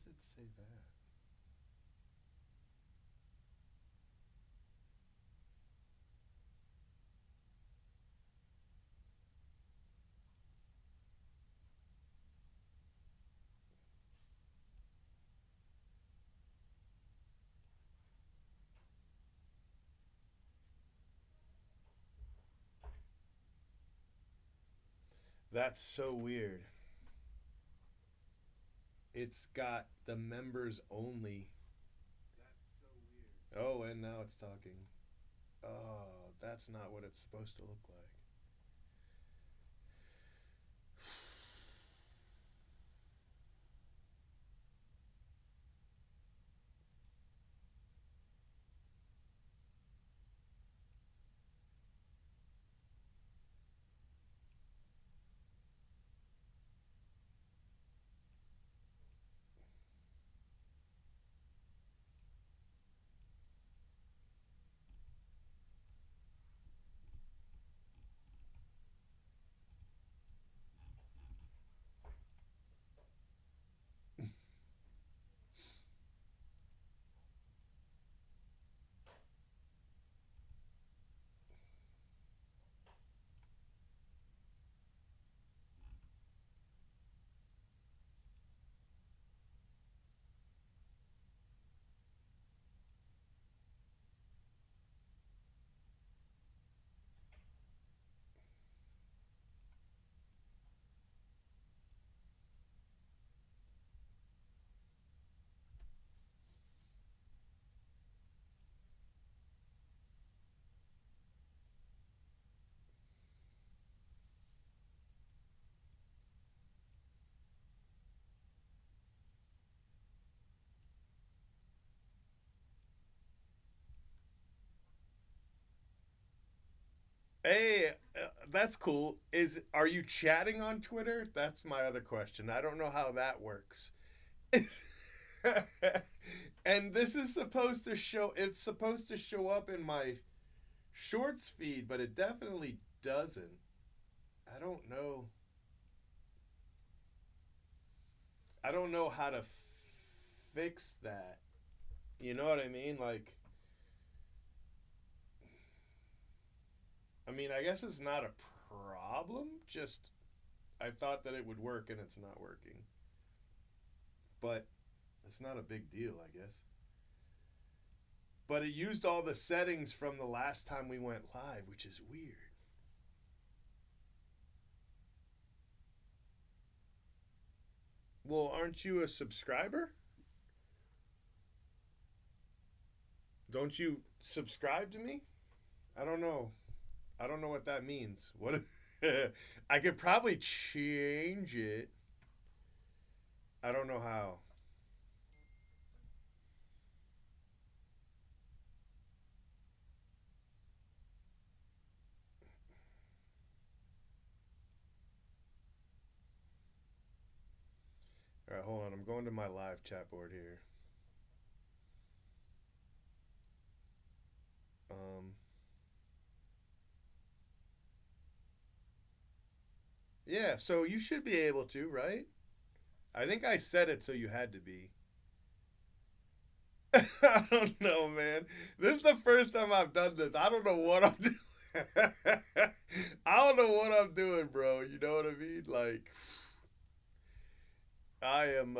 does it say that? That's so weird. It's got the members only. That's so weird. Oh, and now it's talking. Oh, that's not what it's supposed to look like. Hey, that's cool. Are you chatting on Twitter? That's my other question. I don't know how that works. And this is supposed to show. It's supposed to show up in my shorts feed, but it definitely doesn't. I don't know. I don't know how to fix that. You know what I mean? Like, I mean, I guess it's not a problem. Just I thought that it would work, and it's not working. But it's not a big deal, I guess. But it used all the settings from the last time we went live, which is weird. Well, aren't you a subscriber? Don't you subscribe to me? I don't know. I don't know what that means. What? I could probably change it. I don't know how. All right, hold on. I'm going to my live chat board here. Um, yeah, so you should be able to, right? I think I said it so you had to be. I don't know, man. This is the first time I've done this. I don't know what I'm doing. I don't know what I'm doing, bro. You know what I mean? Like, I am.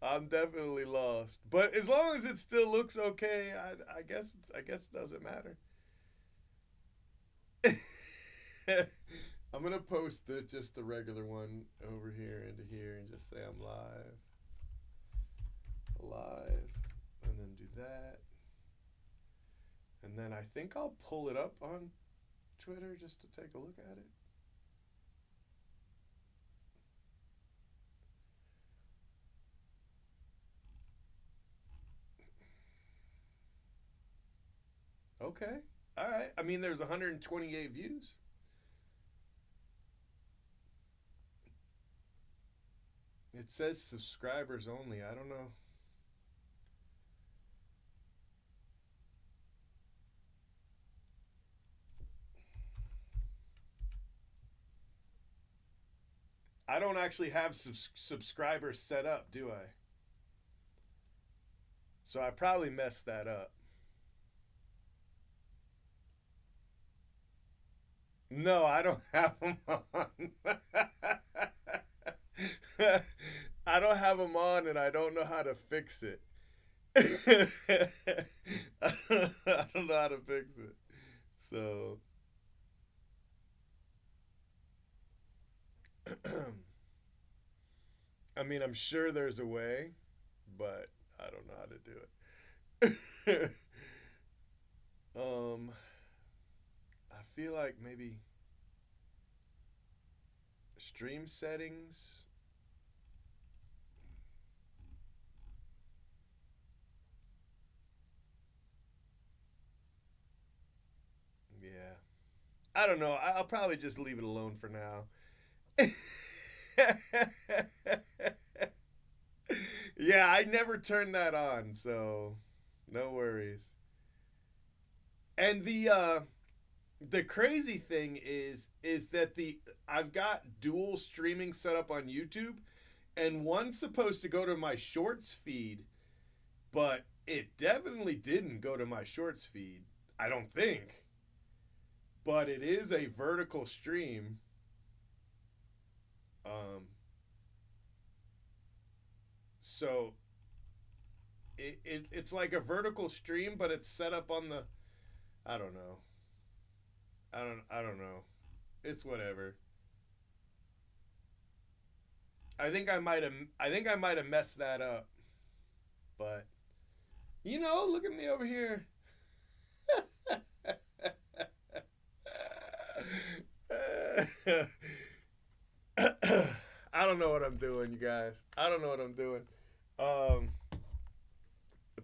I'm definitely lost. But as long as it still looks okay, I guess. I guess it doesn't matter. I'm gonna post just the regular one over here into here and just say I'm live, and then do that, and then I think I'll pull it up on Twitter just to take a look at it. Okay, all right. I mean, there's 128 views. It says subscribers only. I don't know. I don't actually have subscribers set up, do I? So I probably messed that up. No, I don't have them on. I don't have them on and I don't know how to fix it. I don't know how to fix it. So, I mean, I'm sure there's a way, but I don't know how to do it. I feel like maybe stream settings. Yeah. I don't know. I'll probably just leave it alone for now. Yeah, I never turned that on, so no worries. And the crazy thing is that the I've got dual streaming set up on YouTube, and one's supposed to go to my shorts feed, but it definitely didn't go to my shorts feed. I don't think. But it is a vertical stream. Um so it's like a vertical stream, but it's set up on the I don't know. I don't know. It's whatever. I think I might have messed that up. But look at me over here. I don't know what I'm doing, you guys. I don't know what I'm doing. Um,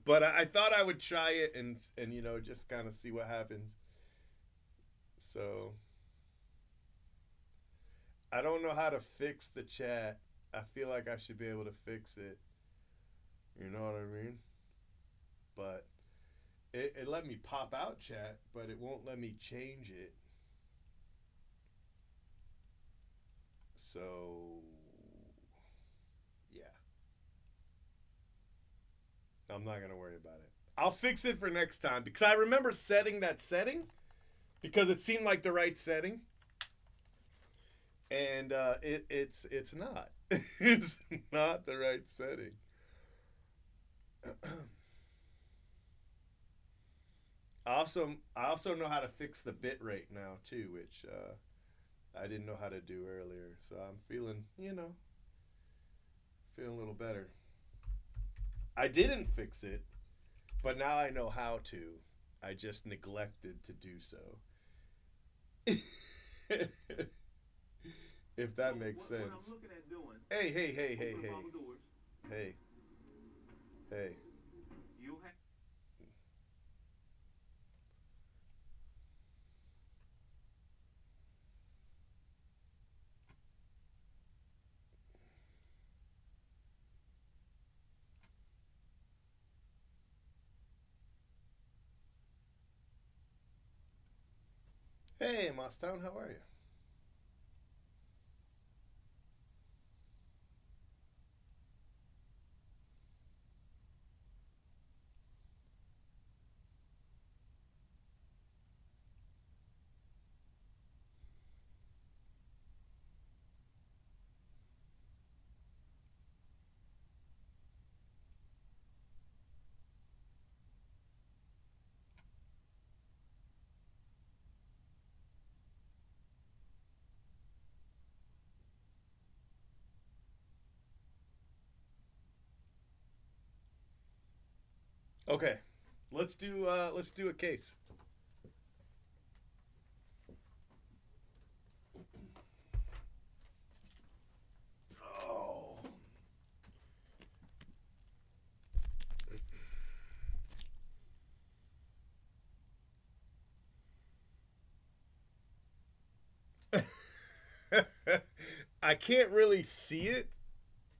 but I thought I would try it and just kind of see what happens. So I don't know how to fix the chat. I feel like I should be able to fix it. You know what I mean? But it let me pop out chat, but it won't let me change it. So yeah, I'm not gonna worry about it. I'll fix it for next time because I remember setting that setting because it seemed like the right setting, and it's not. It's not the right setting. I also know how to fix the bit rate now too, which I didn't know how to do earlier. So I'm feeling a little better. I didn't fix it, but now I know how to. I just neglected to do so. If that makes sense. What I'm looking at doing. Hey, hey, hey, hey, hey. Hey, hey. Hey, Mosstown, how are you? Okay, let's do a case. Oh. I can't really see it.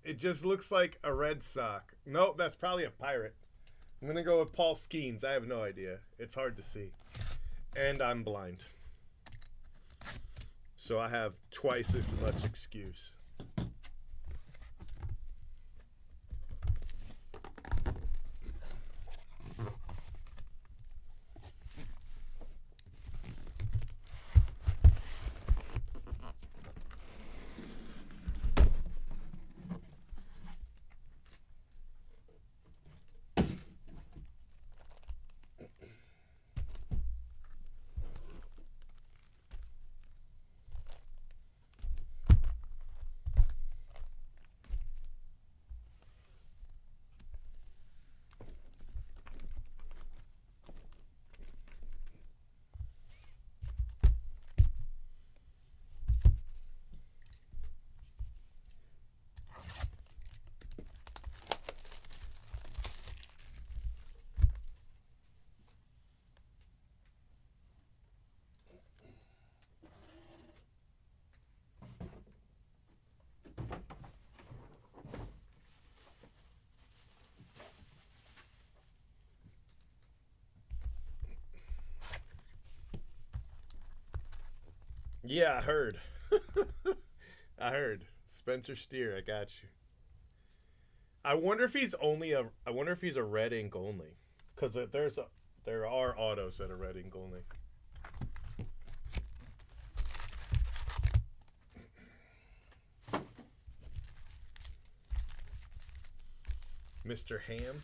It just looks like a red sock. Nope, that's probably a pirate. I'm gonna go with Paul Skeens. I have no idea. It's hard to see, and I'm blind, so I have twice as much excuse. Yeah, I heard. I heard. Spencer Steer, I got you. I wonder if he's only a. I wonder if he's a red ink only, because there are autos that are red ink only. Mr. Ham.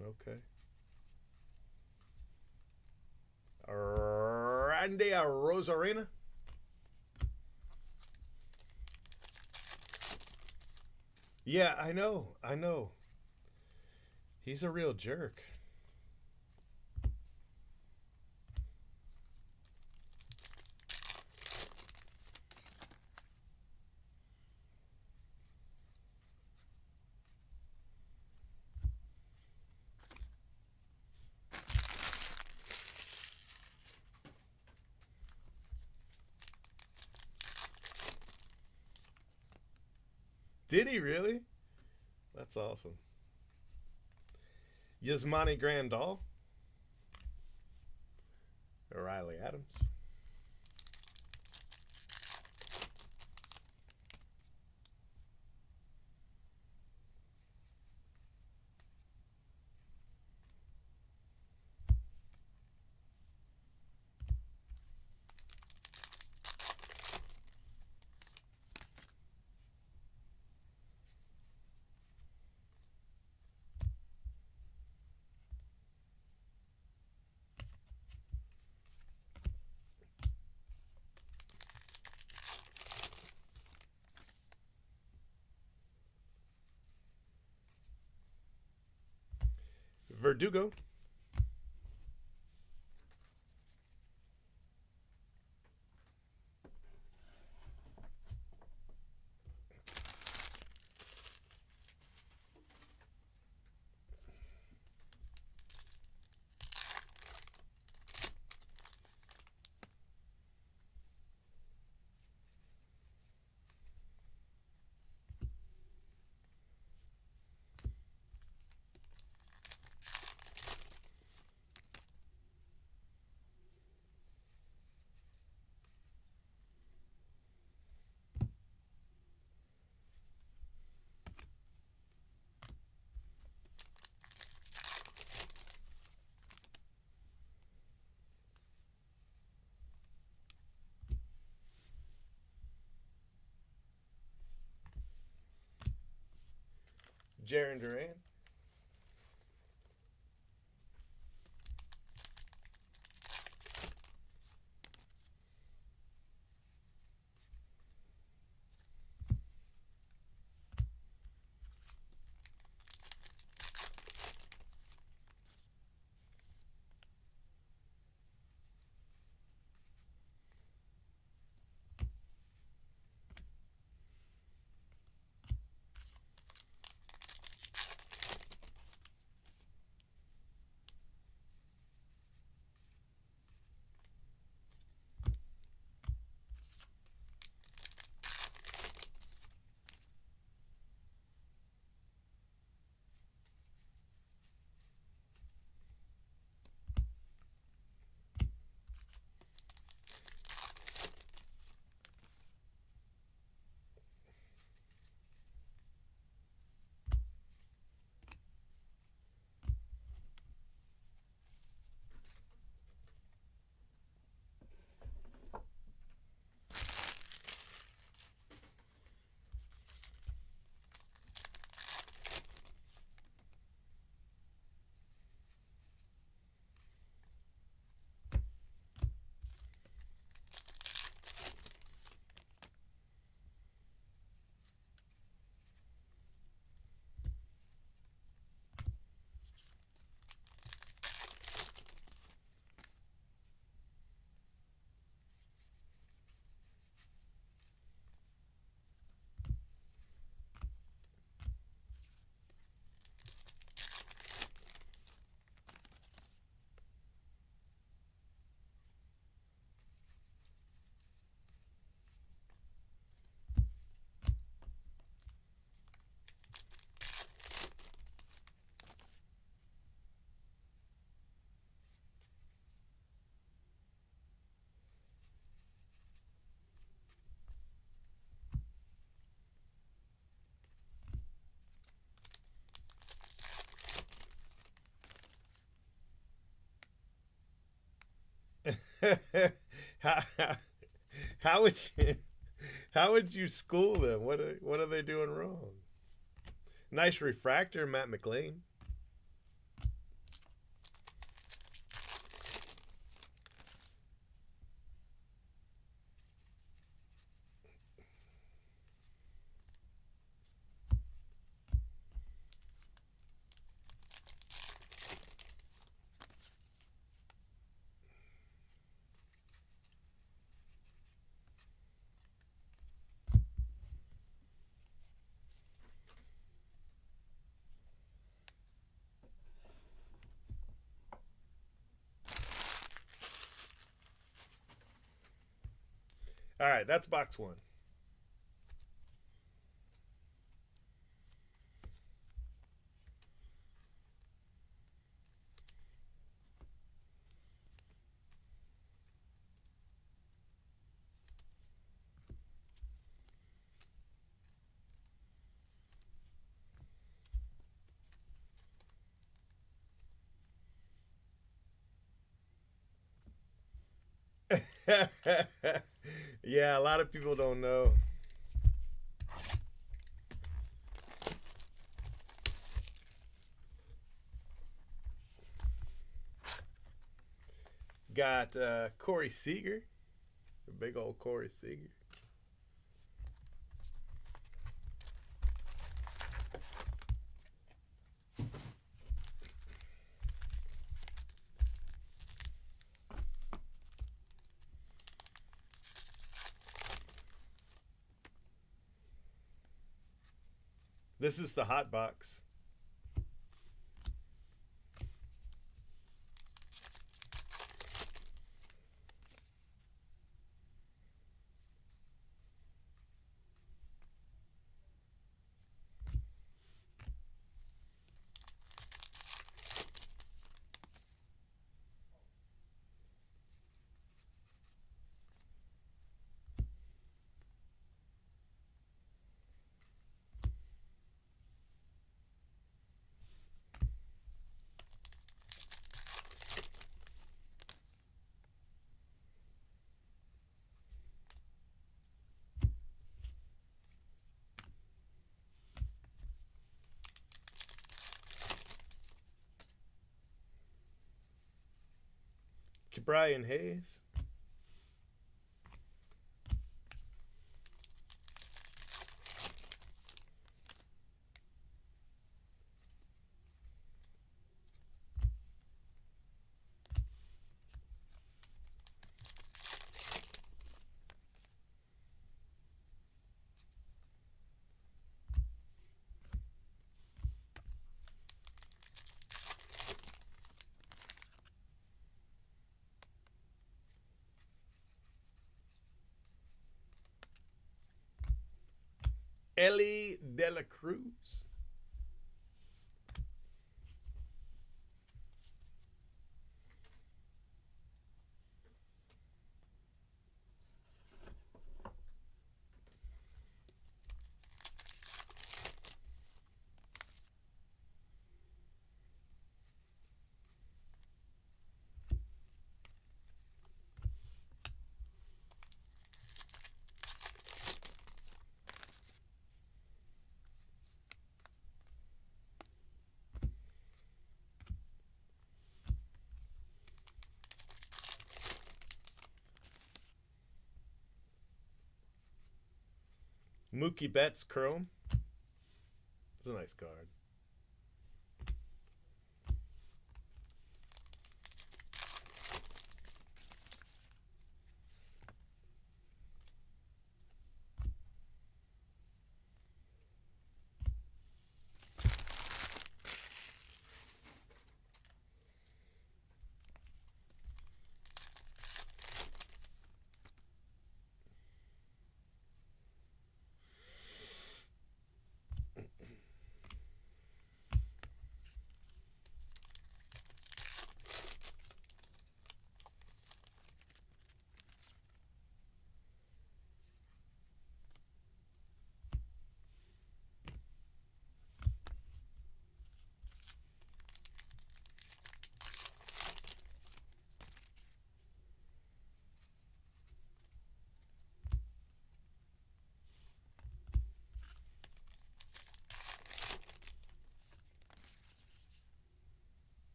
Okay. Randy Rosarena. Yeah, I know. I know. He's a real jerk. Did he really? That's awesome. Yasmani Grandal. Riley Adams. Verdugo. Jaron Duran. how, how would you how would you school them? What are they doing wrong? Nice refractor, Matt McLean. All right, that's box one. Yeah, a lot of people don't know. Got Corey Seager, the big old Corey Seager. This is the hot box. Brian Hayes. Ellie De La Cruz. Mookie Betts Chrome. It's a nice card.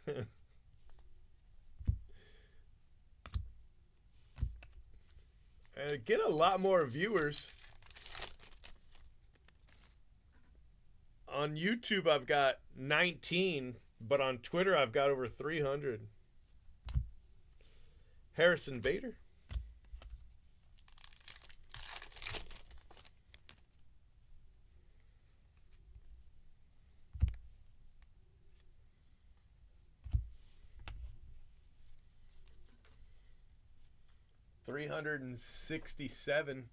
And get a lot more viewers. On YouTube, I've got 19, but on Twitter, I've got over 300. Harrison Bader. $367.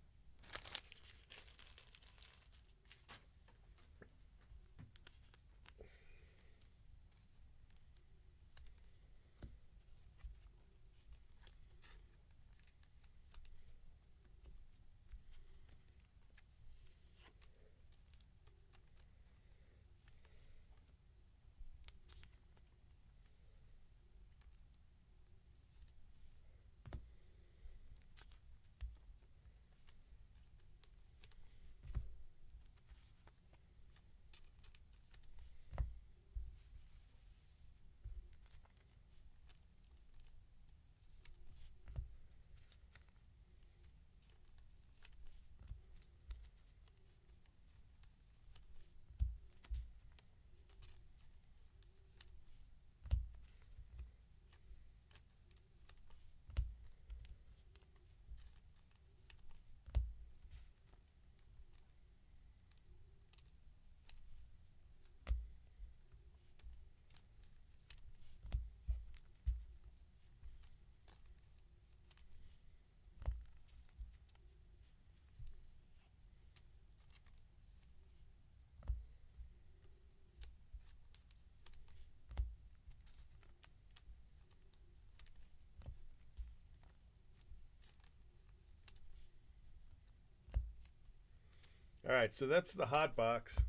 All right, so that's the hot box.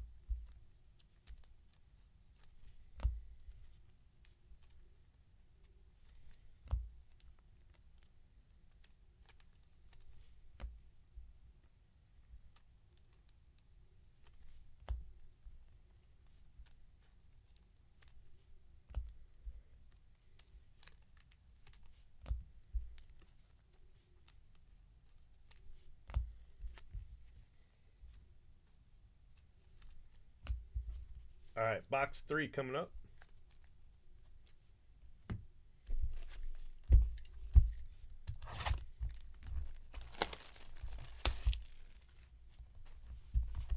All right, box 3 coming up.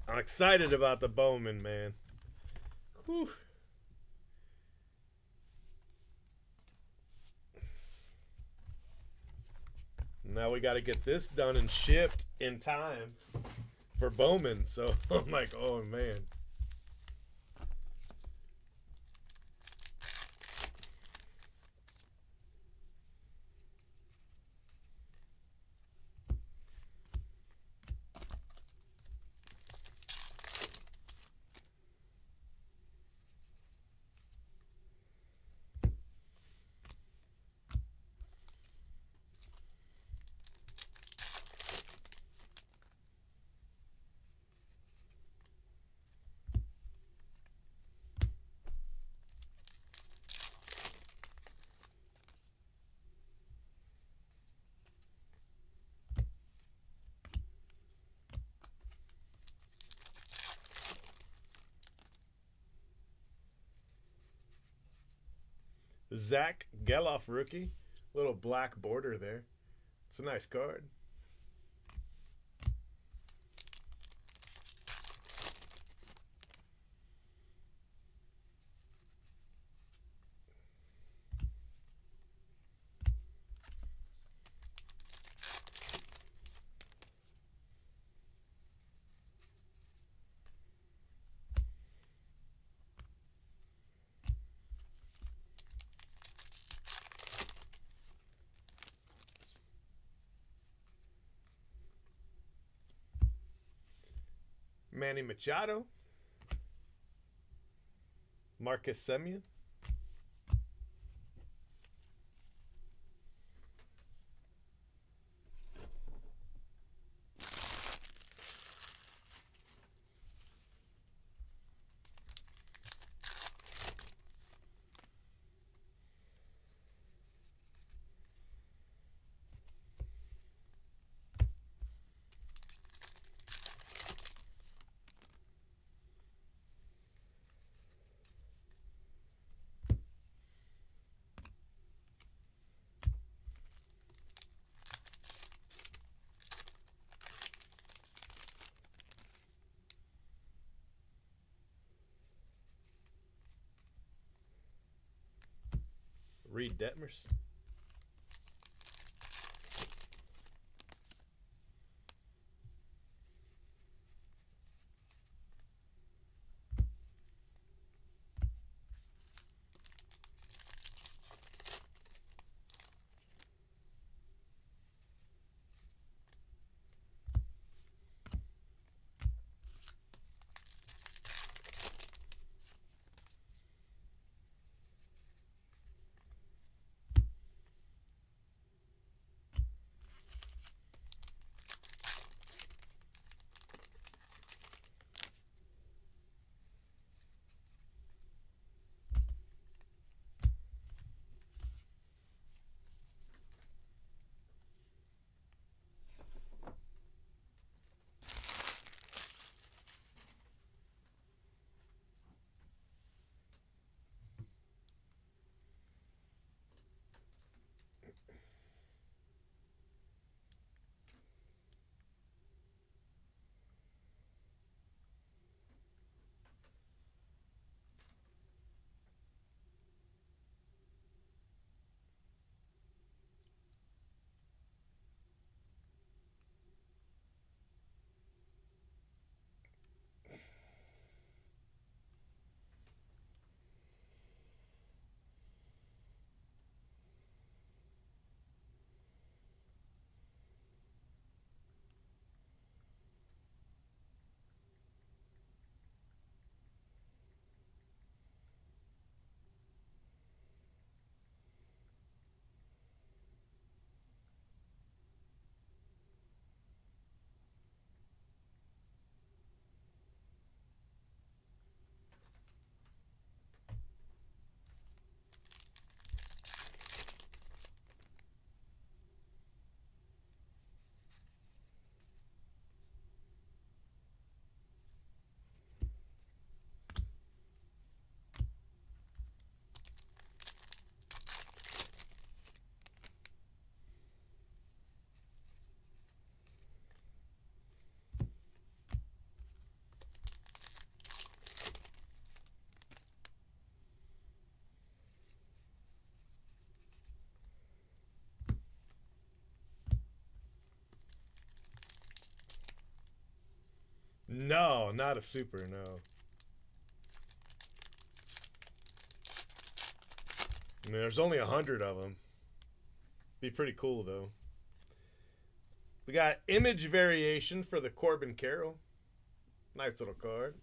I'm excited about the Bowman, man. Whew. Now we got to get this done and shipped in time for Bowman. So I'm like, oh, man. Zach Geloff rookie. Little black border there. It's a nice card. Manny Machado. Marcus Semien. Reed Detmers. No, not a super, no. I mean, there's only 100 of them. Be pretty cool, though. We got image variation for the Corbin Carroll. Nice little card.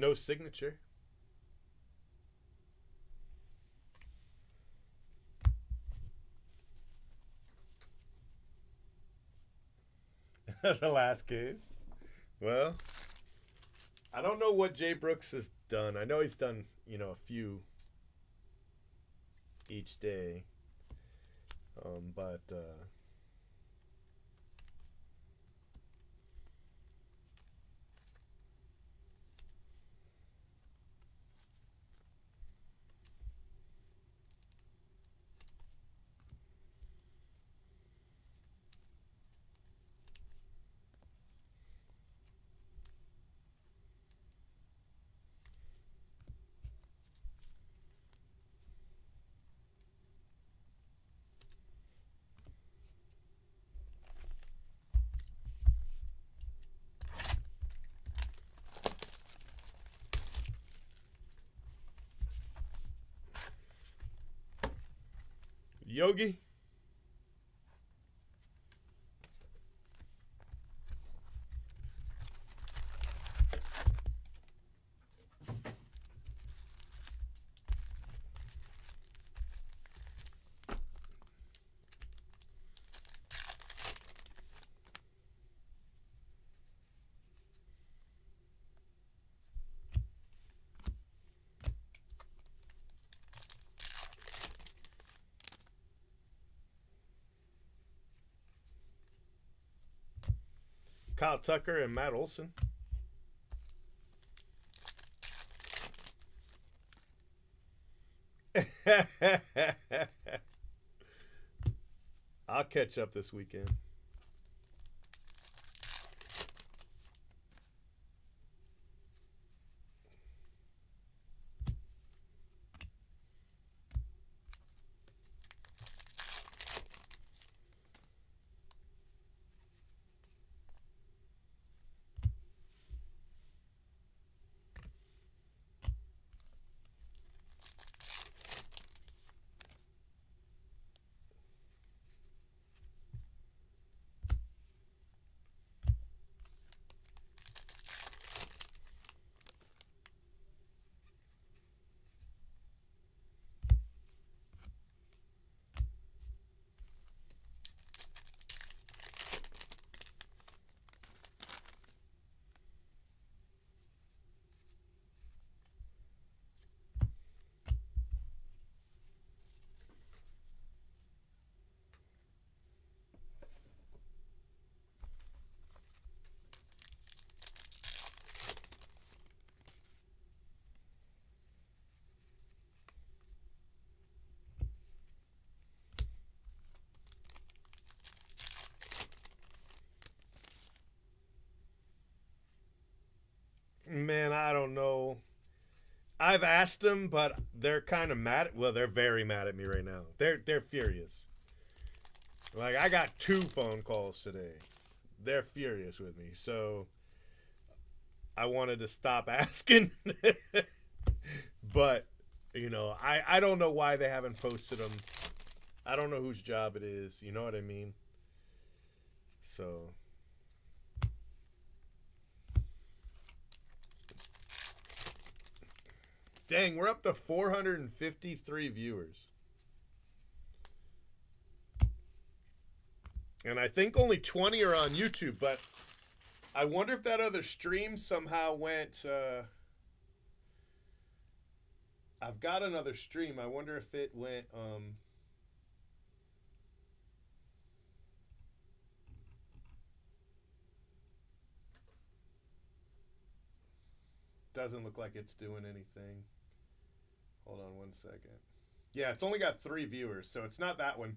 No signature. The last case. Well, I don't know what Jay Brooks has done. I know he's done, a few each day. But Yogi? Kyle Tucker and Matt Olson. I'll catch up this weekend. Man, I don't know. I've asked them, but they're kind of mad. Well, they're very mad at me right now. They're furious. Like, I got 2 phone calls today. They're furious with me. So I wanted to stop asking. But, you know, I don't know why they haven't posted them. I don't know whose job it is. You know what I mean? So dang, we're up to 453 viewers. And I think only 20 are on YouTube, but I wonder if that other stream somehow went... I've got another stream. I wonder if it went... Doesn't look like it's doing anything. Hold on 1 second. Yeah, it's only got 3 viewers, so it's not that one.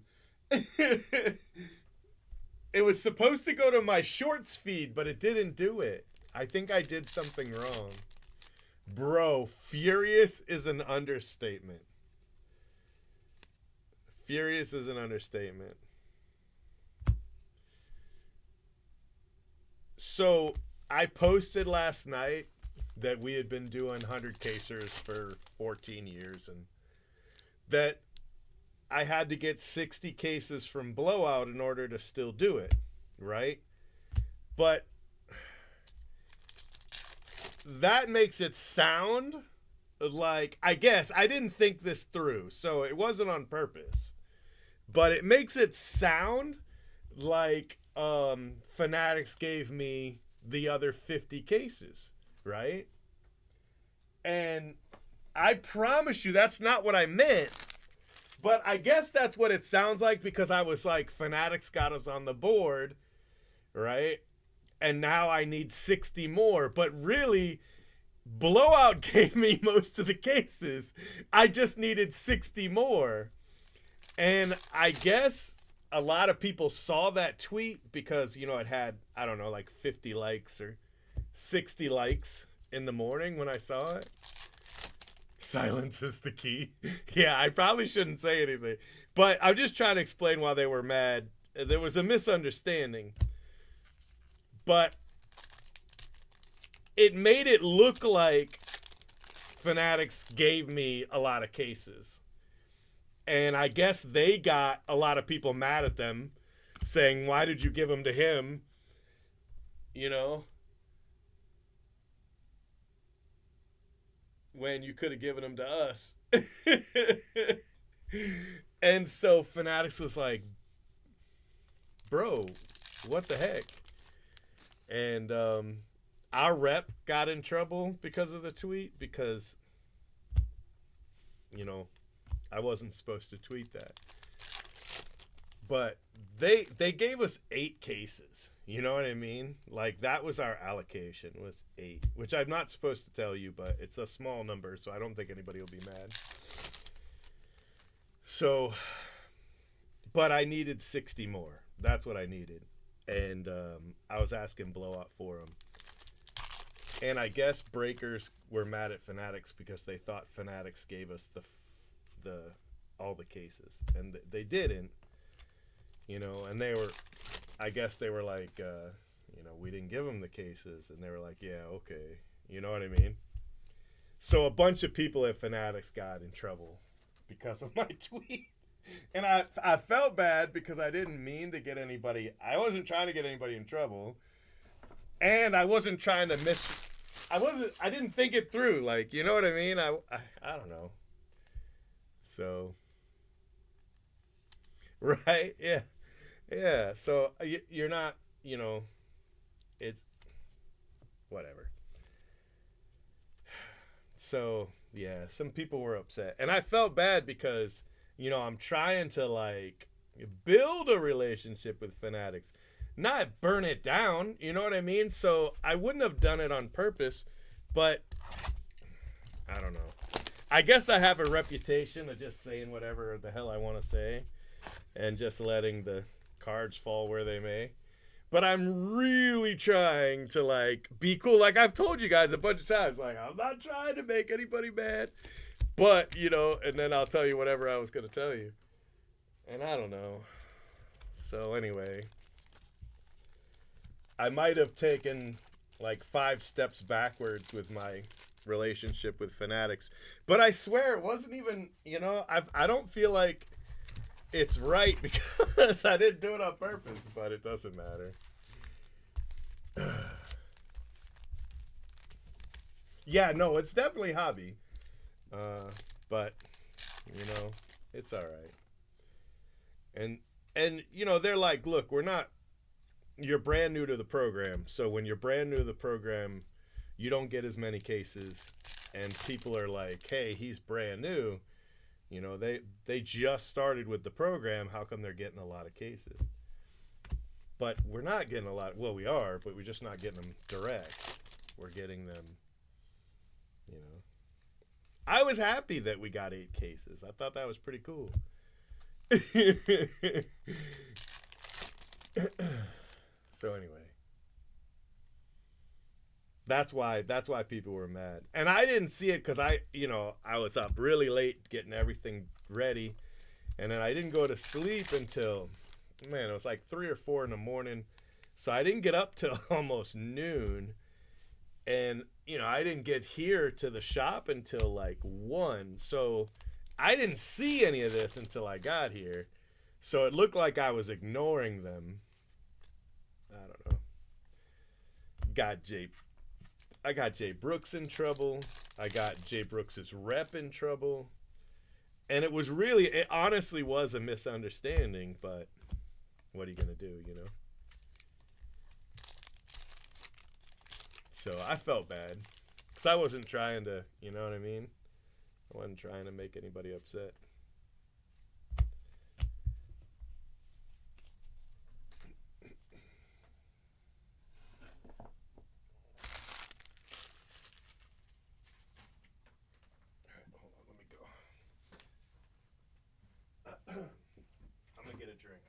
It was supposed to go to my shorts feed, but it didn't do it. I think I did something wrong. Bro, furious is an understatement. Furious is an understatement. So, I posted last night that we had been doing 100 casers for 14 years and that I had to get 60 cases from Blowout in order to still do it, right? But that makes it sound like, I guess, I didn't think this through, so it wasn't on purpose. But it makes it sound like Fanatics gave me the other 50 cases, right? And I promise you that's not what I meant. But I guess that's what it sounds like because I was like, Fanatics got us on the board, right? And now I need 60 more. But really, Blowout gave me most of the cases. I just needed 60 more. And I guess a lot of people saw that tweet because, you know, it had, I don't know, like 50 likes or 60 likes in the morning when I saw it. Silence is the key. Yeah, I probably shouldn't say anything. But I'm just trying to explain why they were mad. There was a misunderstanding. But it made it look like Fanatics gave me a lot of cases. And I guess they got a lot of people mad at them saying, why did you give them to him? You know, when you could have given them to us. And so Fanatics was like, bro, what the heck? And our rep got in trouble because of the tweet because, you know, I wasn't supposed to tweet that. But they gave us 8 cases. You know what I mean? Like, that was our allocation, was 8, which I'm not supposed to tell you, but it's a small number, so I don't think anybody will be mad. So, but I needed 60 more. That's what I needed. And I was asking Blow Up for them. And I guess Breakers were mad at Fanatics because they thought Fanatics gave us the all the cases, and they didn't. You know, and they were, I guess they were like, you know, we didn't give them the cases, and they were like, yeah, okay, you know what I mean? So a bunch of people at Fanatics got in trouble because of my tweet. And I felt bad because I didn't mean to get anybody, I wasn't trying to get anybody in trouble. And I wasn't trying to I didn't think it through. Like, you know what I mean? I don't know. So, right? Yeah. Yeah. So you're not, you know, it's whatever. So, yeah, some people were upset. And I felt bad because, you know, I'm trying to like build a relationship with Fanatics, not burn it down. You know what I mean? So I wouldn't have done it on purpose, but I don't know. I guess I have a reputation of just saying whatever the hell I want to say and just letting the cards fall where they may. But I'm really trying to like be cool. Like I've told you guys a bunch of times, like I'm not trying to make anybody mad. But, you know, and then I'll tell you whatever I was going to tell you. And I don't know. So anyway, I might have taken like 5 steps backwards with my relationship with Fanatics. But I swear it wasn't even, you know, I don't feel like it's right because I didn't do it on purpose, but it doesn't matter. Yeah, no, it's definitely hobby. But you know, it's all right. And you know, they're like, look, you're brand new to the program. So when you're brand new to the program, you don't get as many cases, and people are like, hey, he's brand new. You know, they just started with the program. How come they're getting a lot of cases? But we're not getting a lot. Well, we are, but we're just not getting them direct. We're getting them, you know. I was happy that we got 8 cases. I thought that was pretty cool. So anyway, that's why people were mad, and I didn't see it because I was up really late getting everything ready, and then I didn't go to sleep until, man, it was like 3 or 4 in the morning, so I didn't get up till almost noon. And, you know, I didn't get here to the shop until like 1. So I didn't see any of this until I got here. So it looked like I was ignoring them. I don't know. I got Jay Brooks in trouble. I got Jay Brooks's rep in trouble. And it honestly was a misunderstanding, but what are you going to do, you know? So I felt bad because I wasn't trying to, you know what I mean? I wasn't trying to make anybody upset. All right, hold on, let me go. I'm going to get a drink.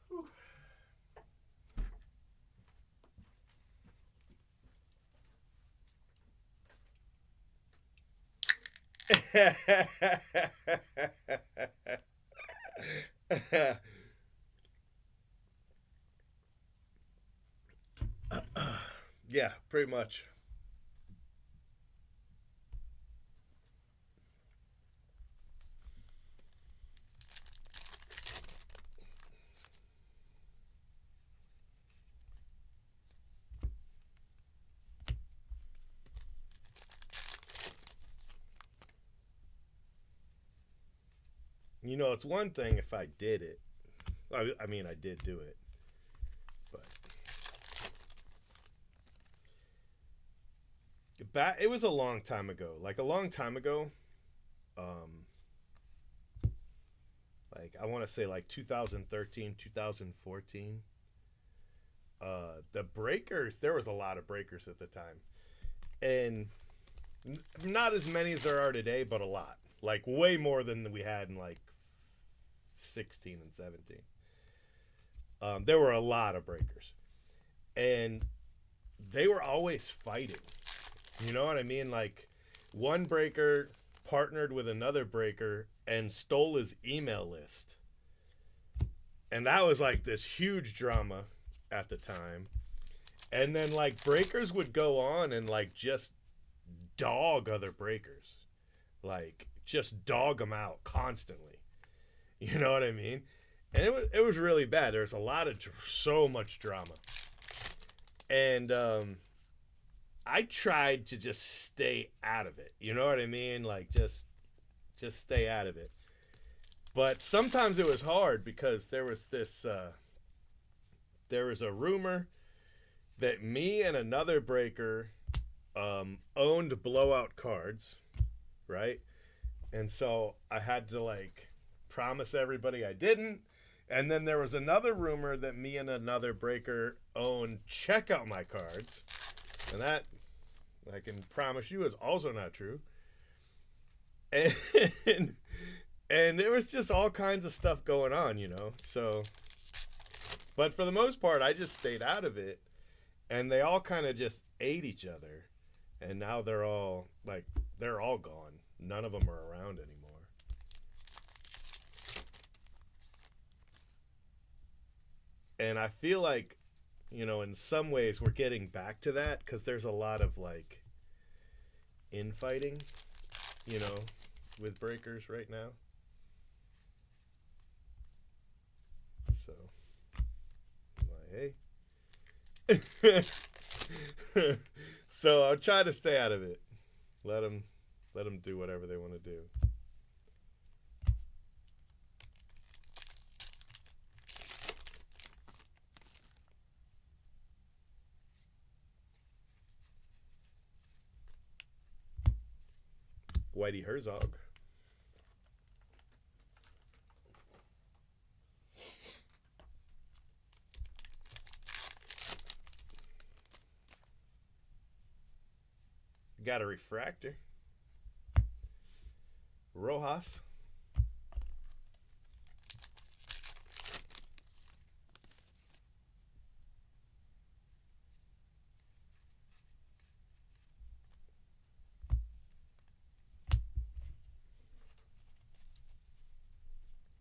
Whew. Yeah, pretty much. it's one thing if I did it. I mean, I did do it, but it was a long time ago. Like a long time ago, um, like I want to say like 2013, 2014. The breakers, there was a lot of breakers at the time, and not as many as there are today, but a lot. Like way more than we had in like 16 and 17. There were a lot of breakers, and they were always fighting. You know what I mean? Like one breaker partnered with another breaker and stole his email list. And that was like this huge drama at the time. And then like breakers would go on and like just dog other breakers. Like just dog them out constantly. You know what I mean? And it was really bad. There was a lot of so much drama. And I tried to just stay out of it. You know what I mean? Like just stay out of it. But sometimes it was hard because there was a rumor that me and another breaker owned blowout cards, right? And so I had to like promise everybody I didn't. And then there was another rumor that me and another breaker owned check out my cards. And that, I can promise you, is also not true. And there was just all kinds of stuff going on, So, but for the most part, I just stayed out of it. And they all kind of just ate each other. And now they're all gone. None of them are around anymore. And I feel like, in some ways we're getting back to that because there's a lot of like infighting, with breakers right now. So, hey. So I'll try to stay out of it. Let them do whatever they want to do. Whitey Herzog. Got a refractor. Rojas.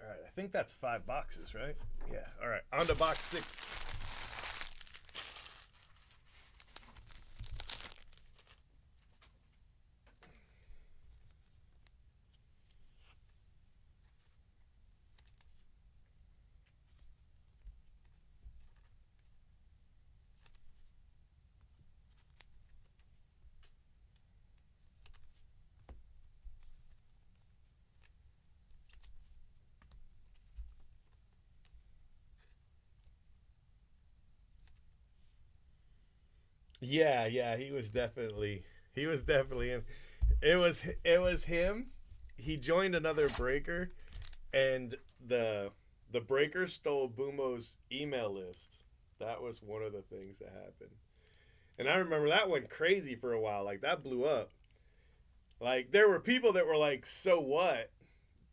All right, I think that's 5 boxes, right? Yeah. All right, on to box 6. Yeah, he was definitely in. It was him. He joined another breaker, and the breaker stole Bumo's email list. That was one of the things that happened. And I remember that went crazy for a while. Like that blew up. Like there were people that were like, "So what?"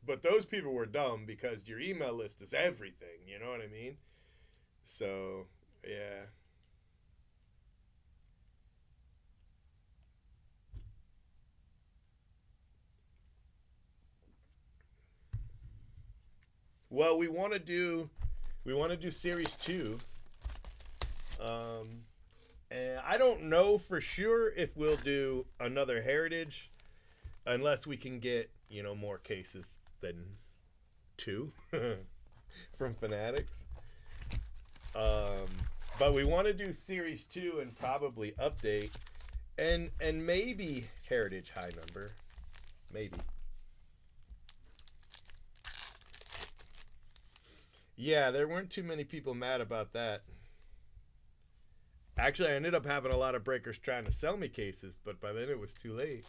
But those people were dumb because your email list is everything. You know what I mean? So, yeah. Well, we want to do series 2. Um and I don't know for sure if we'll do another heritage unless we can get, more cases than 2 from Fanatics. Um but we want to do series 2 and probably update and maybe heritage high number. Maybe. Yeah, there weren't too many people mad about that. Actually, I ended up having a lot of breakers trying to sell me cases, but by then it was too late.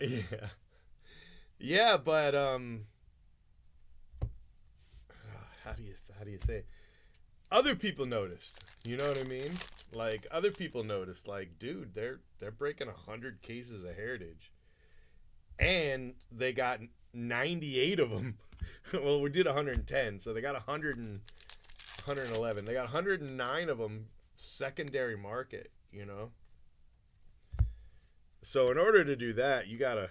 Yeah. Yeah, but how do you say it? Other people noticed. You know what I mean? Like other people noticed like, dude, they're breaking 100 cases of Heritage. And they got 98 of them. Well, we did 110, so they got 111. They got 109 of them secondary market, you know. So in order to do that, you gotta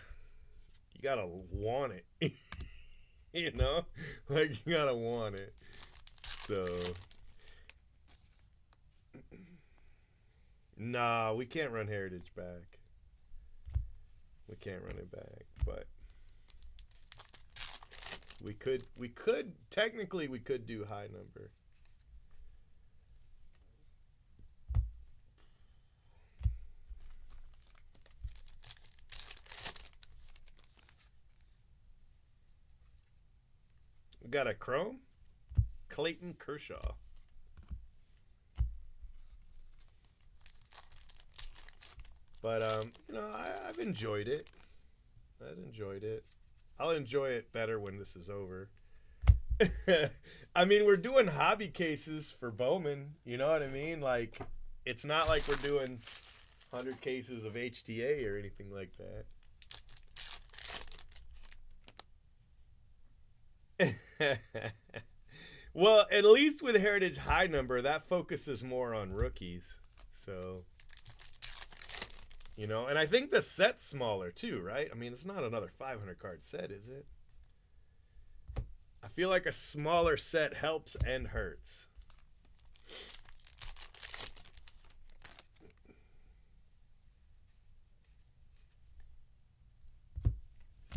want it. You know, like you gotta want it. So nah, we can't run Heritage back. We can't run it back, but we could technically we could do high number. We got a Chrome, Clayton Kershaw. But I've enjoyed it. I've enjoyed it. I'll enjoy it better when this is over. I mean, we're doing hobby cases for Bowman. You know what I mean? Like, it's not like we're doing 100 cases of HTA or anything like that. Well, at least with Heritage High Number, that focuses more on rookies. So, and I think the set's smaller too, right? I mean, it's not another 500 card set, is it? I feel like a smaller set helps and hurts.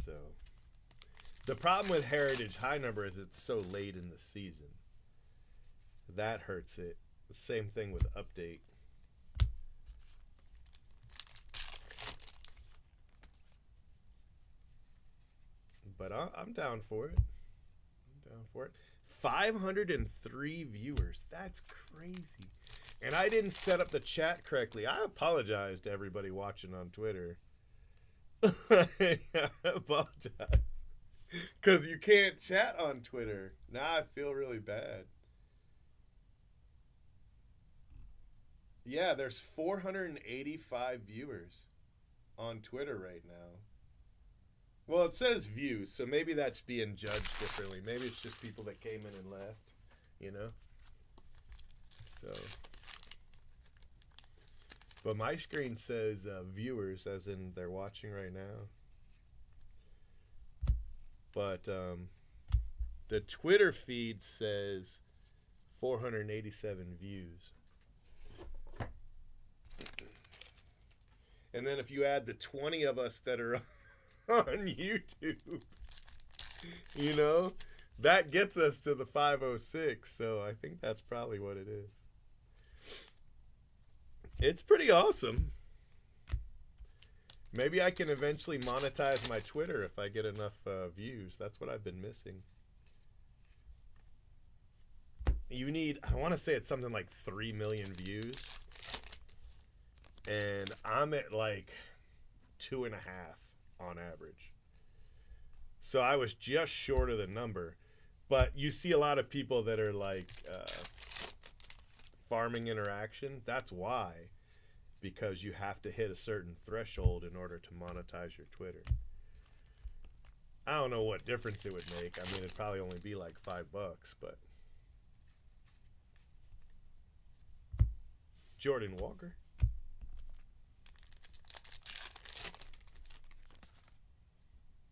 So, the problem with Heritage High Number is it's so late in the season. That hurts it. The same thing with Update. But I'm down for it. 503 viewers. That's crazy. And I didn't set up the chat correctly. I apologize to everybody watching on Twitter. I apologize. Because you can't chat on Twitter. Now I feel really bad. Yeah, there's 485 viewers on Twitter right now. Well, it says views, so maybe that's being judged differently. Maybe it's just people that came in and left, you know? So. But my screen says viewers, as in they're watching right now. But the Twitter feed says 487 views. And then if you add the 20 of us that are on YouTube, that gets us to the 506. So I think that's probably what it is. It's pretty awesome. Maybe I can eventually monetize my Twitter if I get enough views. That's what I've been missing. You need, I want to say it's something like 3 million views. And I'm at like 2.5 on average. So I was just short of the number. But you see a lot of people that are like farming interaction. That's why. Because you have to hit a certain threshold in order to monetize your Twitter. I don't know what difference it would make. I mean, it'd probably only be like $5, but. Jordan Walker.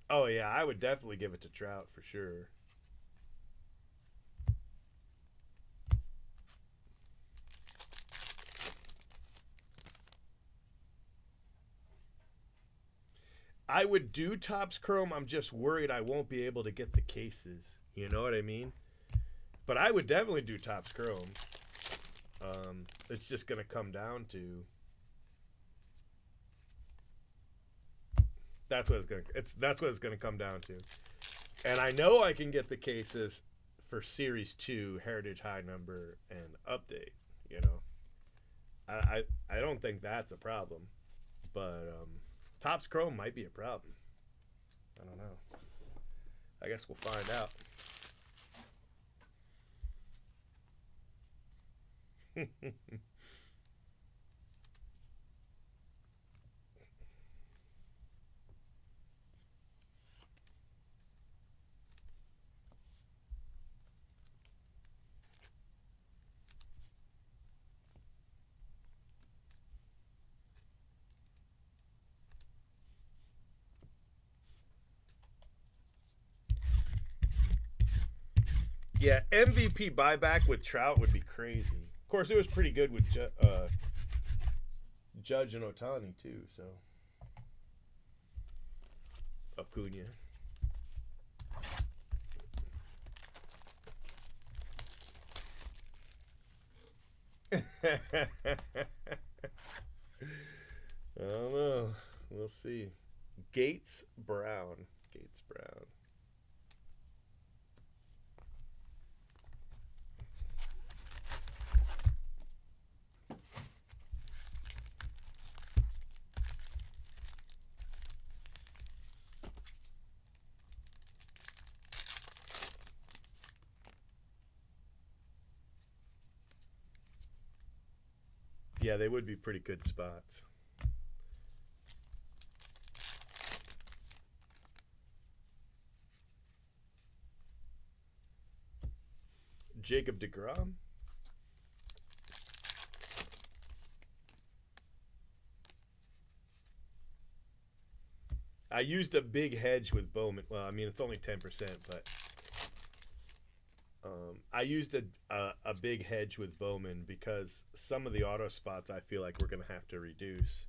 Oh, yeah, I would definitely give it to Trout for sure. I would do Topps Chrome. I'm just worried I won't be able to get the cases. You know what I mean? But I would definitely do Topps Chrome. It's just going to come down to That's what it's gonna come down to. And I know I can get the cases for Series 2, Heritage High Number, and Update. You know, I don't think that's a problem, but Topps Chrome might be a problem. I don't know. I guess we'll find out. Yeah, MVP buyback with Trout would be crazy. Of course, it was pretty good with Judge and Otani too. So Acuna. I don't know. We'll see. Gates Brown. Gates Brown. Yeah, they would be pretty good spots. Jacob deGrom. I used a big hedge with Bowman. Well, I mean, it's only 10%, but I used a big hedge with Bowman because some of the auto spots I feel like we're going to have to reduce,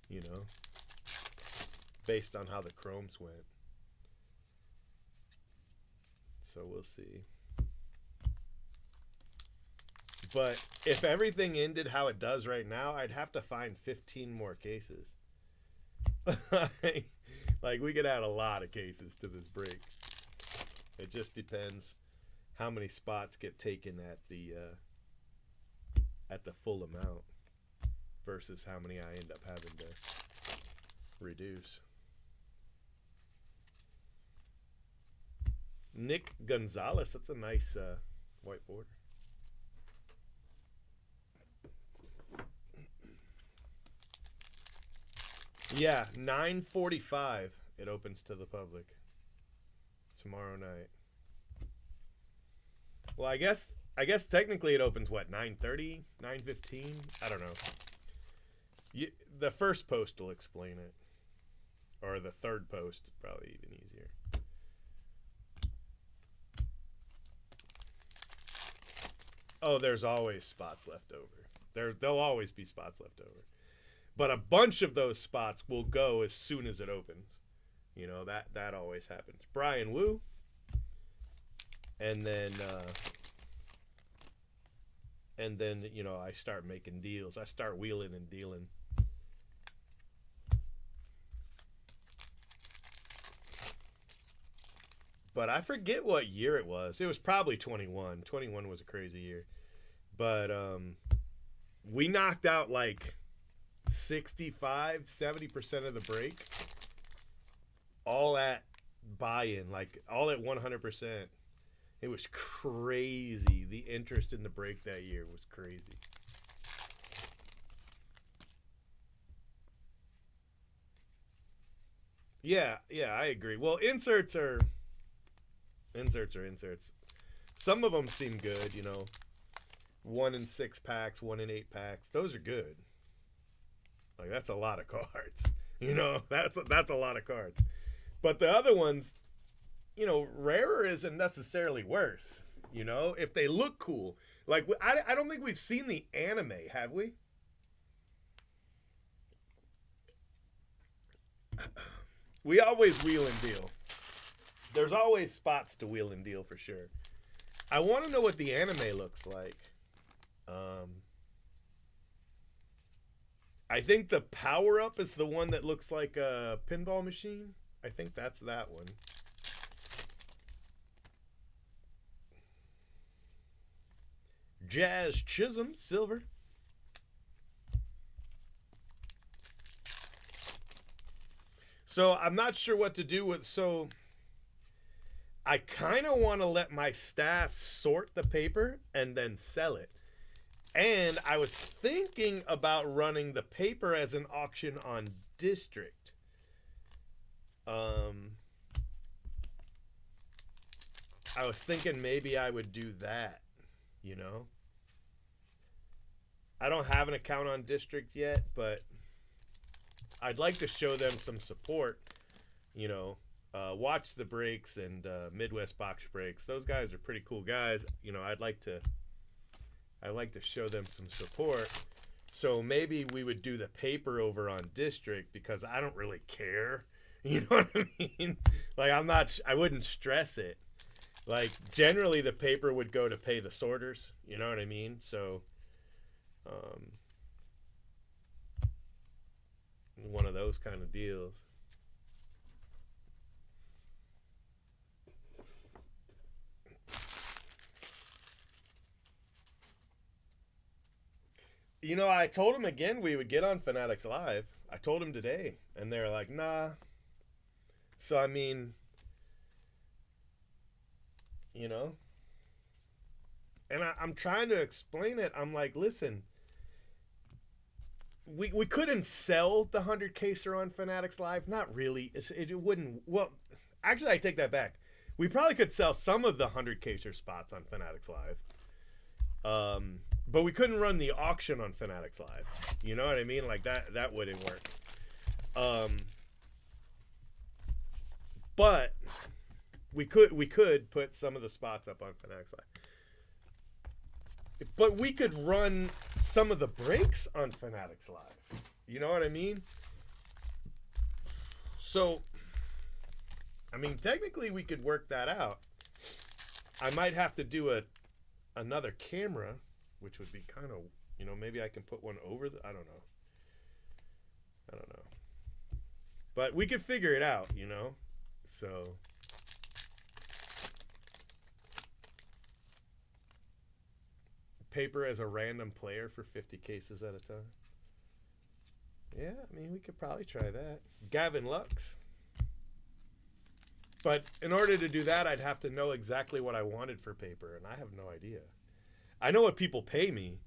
you know, based on how the chromes went. So we'll see. But if everything ended how it does right now, I'd have to find 15 more cases. Like, we could add a lot of cases to this break. It just depends how many spots get taken at the full amount versus how many I end up having to reduce. Nick Gonzalez, that's a nice white border. Yeah, 9:45 it opens to the public tomorrow night. Well, I guess technically it opens what, 9:30, 9:15? I don't know. The first post will explain it, or the third post, probably even easier. Oh, there's always spots left over. There'll always be spots left over. But a bunch of those spots will go as soon as it opens. You know, that always happens. Brian Wu. And then, you know, I start making deals. I start wheeling and dealing. But I forget what year it was. It was probably 21. 21 was a crazy year. But we knocked out like 65-70% of the break, all at buy-in, like all at 100%. It was crazy. The interest in the break that year was crazy. Yeah, I agree. Well, inserts are inserts. Some of them seem good, you know. 1 in 6 packs, 1 in 8 packs. Those are good. Like, that's a lot of cards. You know, that's a lot of cards. But the other ones, you know, rarer isn't necessarily worse. You know, if they look cool. Like, I don't think we've seen the anime, have we? We always wheel and deal. There's always spots to wheel and deal for sure. I want to know what the anime looks like. I think the power up is the one that looks like a pinball machine. I think that's that one. Jazz Chisholm, silver. So I'm not sure what to do with. So I kind of want to let my staff sort the paper and then sell it. And I was thinking about running the paper as an auction on District. I was thinking maybe I would do that, you know? I don't have an account on District yet, but I'd like to show them some support, you know. Watch the Breaks and Midwest Box Breaks. Those guys are pretty cool guys. You know, I'd like to show them some support. So maybe we would do the paper over on District because I don't really care. You know what I mean? Like I wouldn't stress it. Like generally the paper would go to pay the sorters. You know what I mean? So, one of those kind of deals. You know, I told him again we would get on Fanatics Live. I told him today, and they're like, nah. So, I mean, you know, and I'm trying to explain it. I'm like, listen, we couldn't sell the 100 caser on Fanatics Live. Not really. It wouldn't. Well, actually, I take that back. We probably could sell some of the 100 caser spots on Fanatics Live. But we couldn't run the auction on Fanatics Live. You know what I mean? Like that wouldn't work. But we could put some of the spots up on Fanatics Live. But we could run some of the breaks on Fanatics Live. You know what I mean? So, I mean, technically we could work that out. I might have to do another camera, which would be kind of, you know, maybe I can put one over I don't know. But we could figure it out, you know? So, paper as a random player for 50 cases at a time. Yeah, I mean, we could probably try that. Gavin Lux. But in order to do that, I'd have to know exactly what I wanted for paper, and I have no idea. I know what people pay me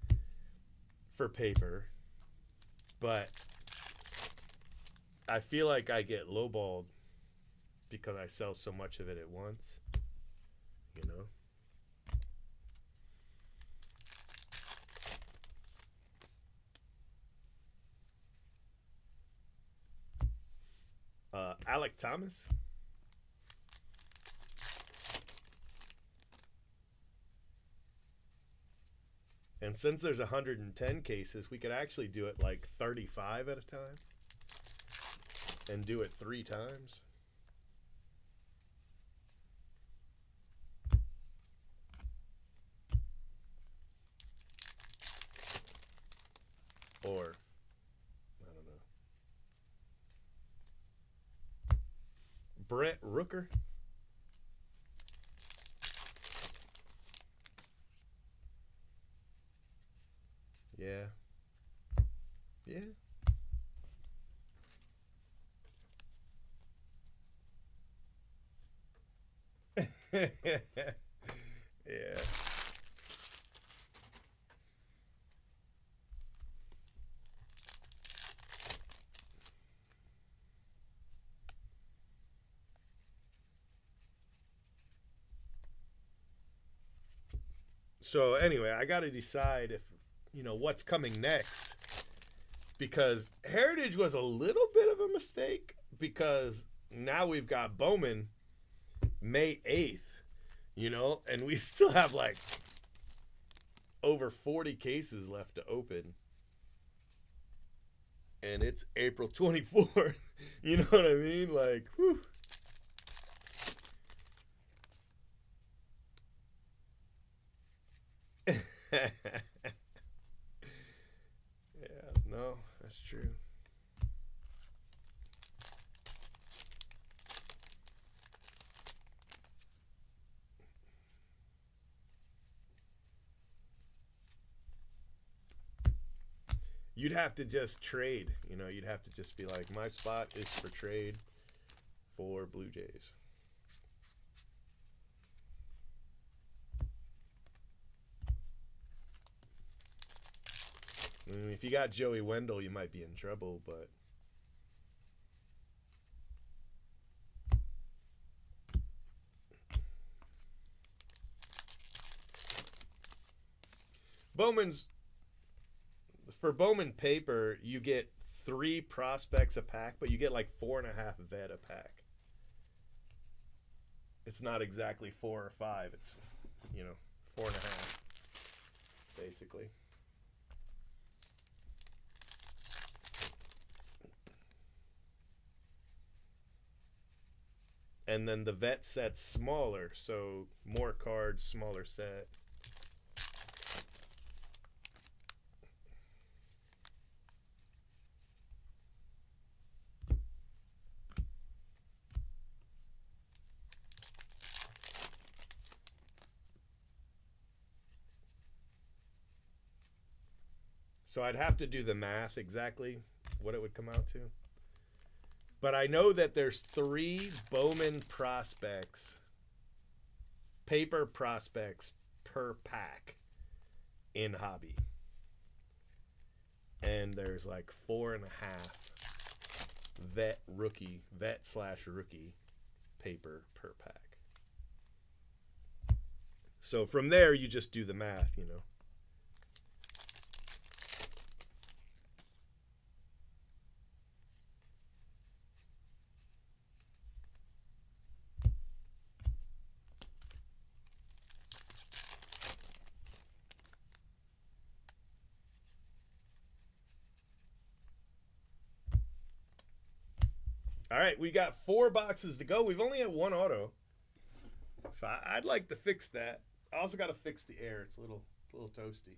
for paper, but I feel like I get lowballed because I sell so much of it at once, you know? Alec Thomas. And since there's 110 cases, we could actually do it like 35 at a time and do it 3 times. Or, I don't know. Brett Rooker. Yeah. Yeah. Yeah. So anyway, I got to decide if, you know, what's coming next, because Heritage was a little bit of a mistake because now we've got Bowman May 8th, you know, and we still have like over 40 cases left to open. And it's April 24th. You know what I mean? Like, whew. Yeah, no. That's true. You'd have to just trade. You know, you'd have to just be like, my spot is for trade for Blue Jays. I mean, if you got Joey Wendell, you might be in trouble, but Bowman's for Bowman paper, you get 3 prospects a pack, but you get like 4.5 vet a pack. It's not exactly 4 or 5. It's, you know, 4.5, basically. And then the vet set's smaller, so more cards, smaller set. So I'd have to do the math exactly what it would come out to. But I know that there's 3 Bowman prospects, paper prospects per pack in hobby. And there's like 4.5 vet / rookie paper per pack. So from there, you just do the math, you know. All right, we got 4 boxes to go. We've only had 1 auto. So I'd like to fix that. I also got to fix the air. It's a little toasty.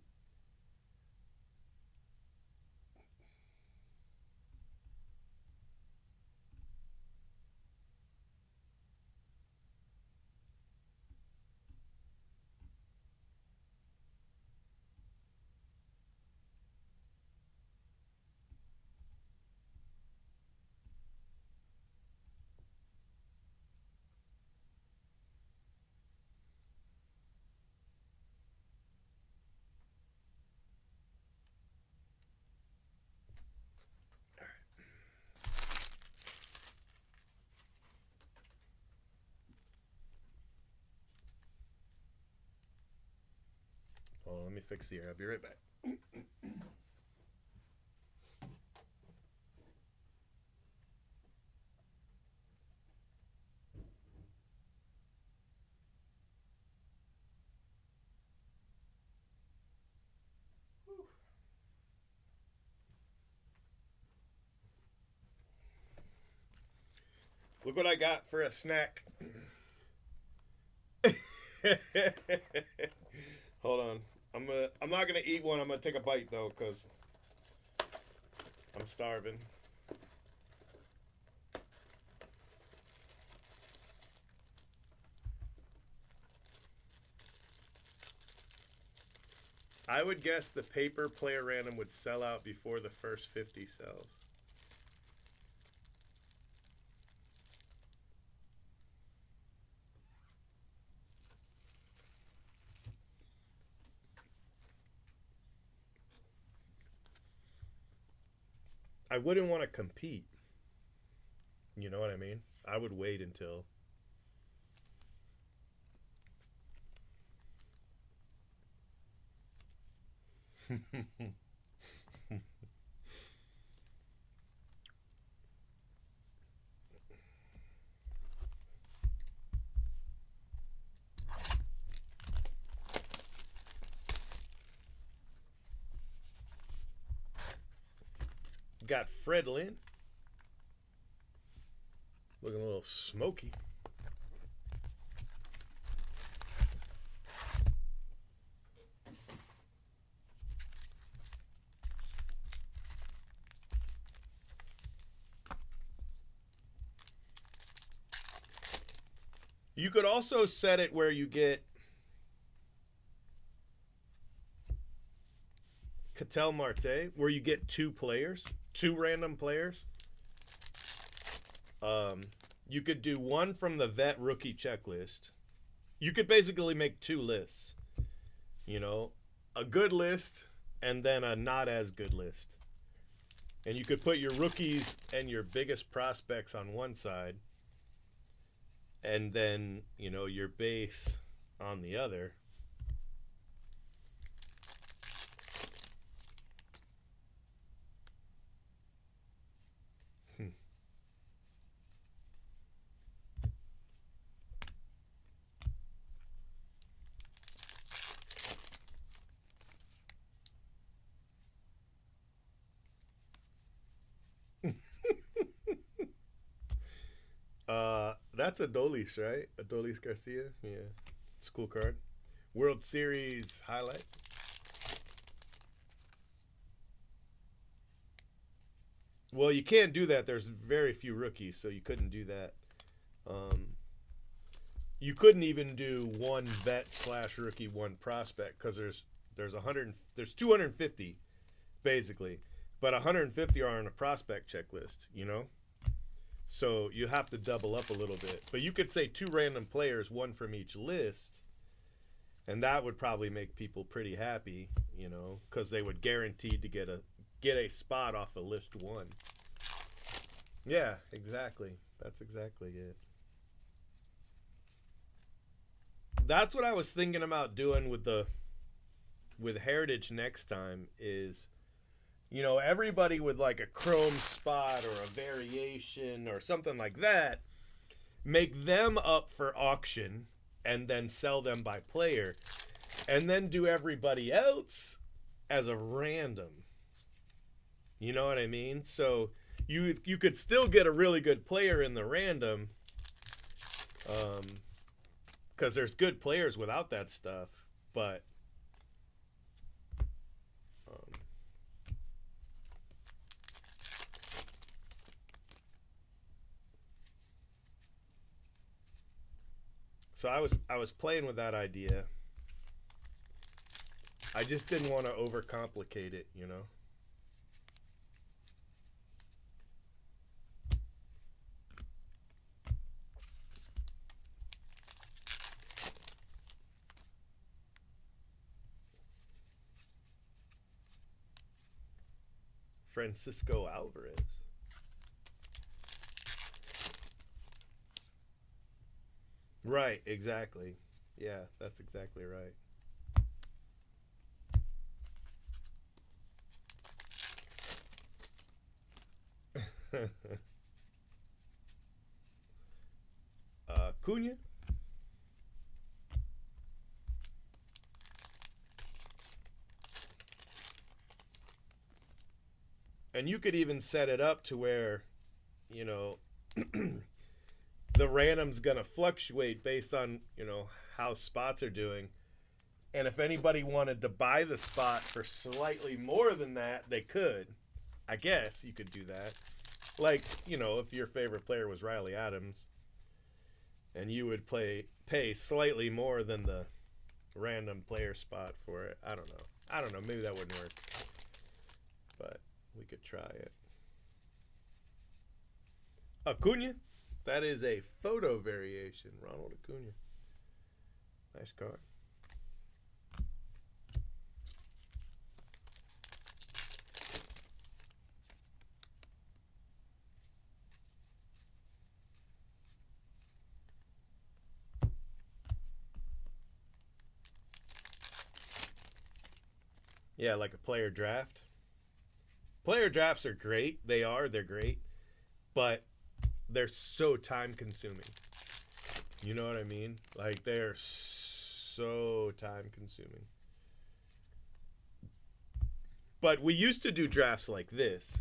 Hold on, let me fix the air. I'll be right back. Look what I got for a snack. Hold on. I'm not gonna eat one. I'm gonna take a bite though, cause I'm starving. I would guess the paper player random would sell out before the first 50 sells. I wouldn't want to compete. You know what I mean? I would wait until. Got Fred Lynn. Looking a little smoky. You could also set it where you get Ketel Marte, where you get two random players. You could do one from the vet rookie checklist. You could basically make two lists. You know, a good list and then a not as good list. And you could put your rookies and your biggest prospects on one side, and then, you know, your base on the other. That's Adolis, right? Adolis Garcia. Yeah, it's a cool card. World Series highlight. Well, you can't do that. There's very few rookies, so you couldn't do that. Um, you couldn't even do one vet slash rookie, one prospect, because there's 250 basically, but 150 are on a prospect checklist. You know. So you have to double up a little bit. But you could say two random players, one from each list, and that would probably make people pretty happy, you know, because they would guaranteed to get a spot off of list one. Yeah, exactly. That's exactly it. That's what I was thinking about doing with Heritage next time is, you know, everybody with like a chrome spot or a variation or something like that, make them up for auction and then sell them by player, and then do everybody else as a random. You know what I mean? So you could still get a really good player in the random, because there's good players without that stuff, but so I was playing with that idea. I just didn't want to overcomplicate it, you know. Francisco Alvarez. Right, exactly. Yeah, that's exactly right. Cunha. And you could even set it up to where, you know, the random's gonna fluctuate based on, you know, how spots are doing. And if anybody wanted to buy the spot for slightly more than that, they could. I guess you could do that. Like, you know, if your favorite player was Riley Adams, and you would pay slightly more than the random player spot for it. I don't know. I don't know. Maybe that wouldn't work, but we could try it. Acuna, that is a photo variation. Ronald Acuna, nice card. Yeah, like a player draft. Player drafts are great. They're great. But they're so time consuming. You know what I mean? Like, they're so time consuming. But we used to do drafts like this.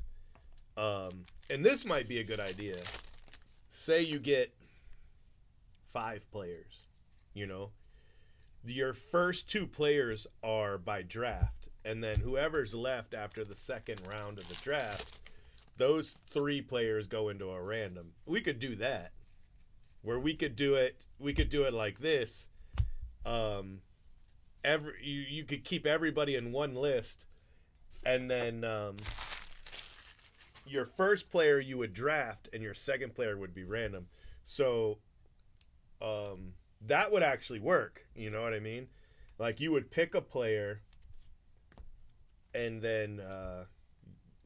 And this might be a good idea. Say you get 5 players, you know? Your first 2 players are by draft, and then whoever's left after the second round of the draft, those 3 players go into a random. We could do that. where we could do it like this. Um, you could keep everybody in one list, and then your first player you would draft, and your second player would be random. So that would actually work. You know what I mean? Like you would pick a player, and then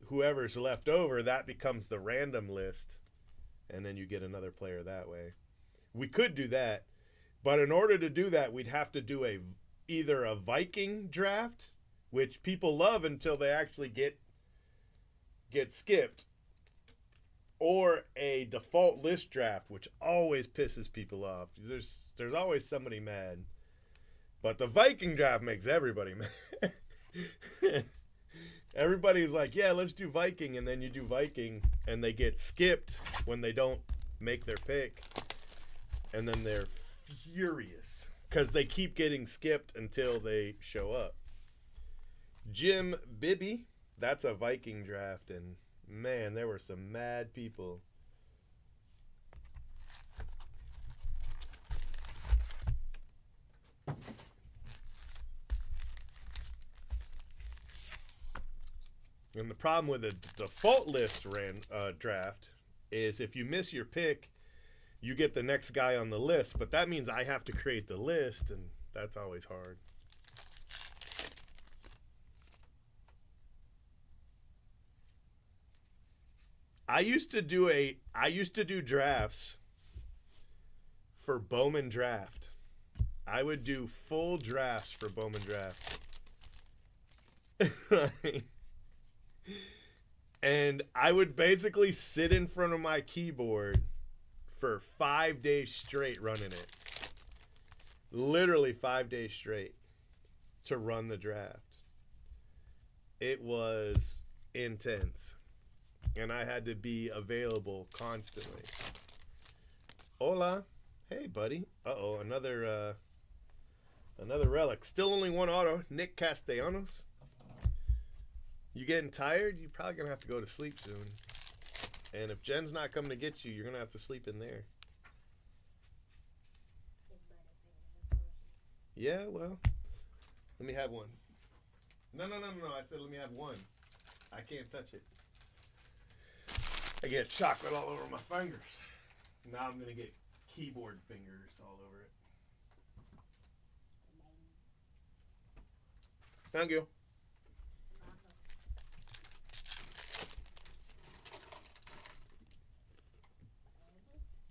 whoever's left over, that becomes the random list, and then you get another player that way. We could do that, but in order to do that, we'd have to do either a Viking draft, which people love until they actually get skipped, or a default list draft, which always pisses people off. There's always somebody mad, but the Viking draft makes everybody mad. Everybody's like, yeah, let's do Viking, and then you do Viking, and they get skipped when they don't make their pick, and then they're furious because they keep getting skipped until they show up. Jim Bibby, that's a Viking draft, and man, there were some mad people. And the problem with a default list draft is if you miss your pick, you get the next guy on the list, but that means I have to create the list, and that's always hard. I used to do drafts for Bowman Draft. I would do full drafts for Bowman Draft. And I would basically sit in front of my keyboard for 5 days straight running it. Literally 5 days straight to run the draft. It was intense. And I had to be available constantly. Hola. Hey, buddy. Uh-oh, another relic. Still only one auto. Nick Castellanos. You getting tired? You're probably going to have to go to sleep soon. And if Jen's not coming to get you, you're going to have to sleep in there. Yeah, well, let me have one. No. I said let me have one. I can't touch it. I get chocolate all over my fingers. Now I'm going to get keyboard fingers all over it. Thank you.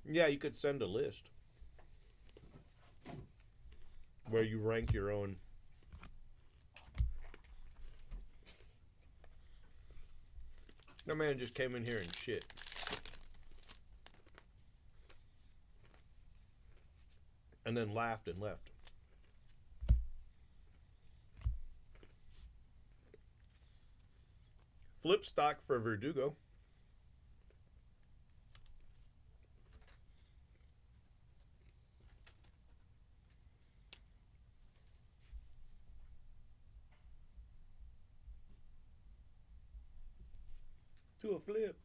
Yeah, you could send a list where you rank your own. That man just came in here and shit. And then laughed and left. Flip stock for Verdugo. To a flip.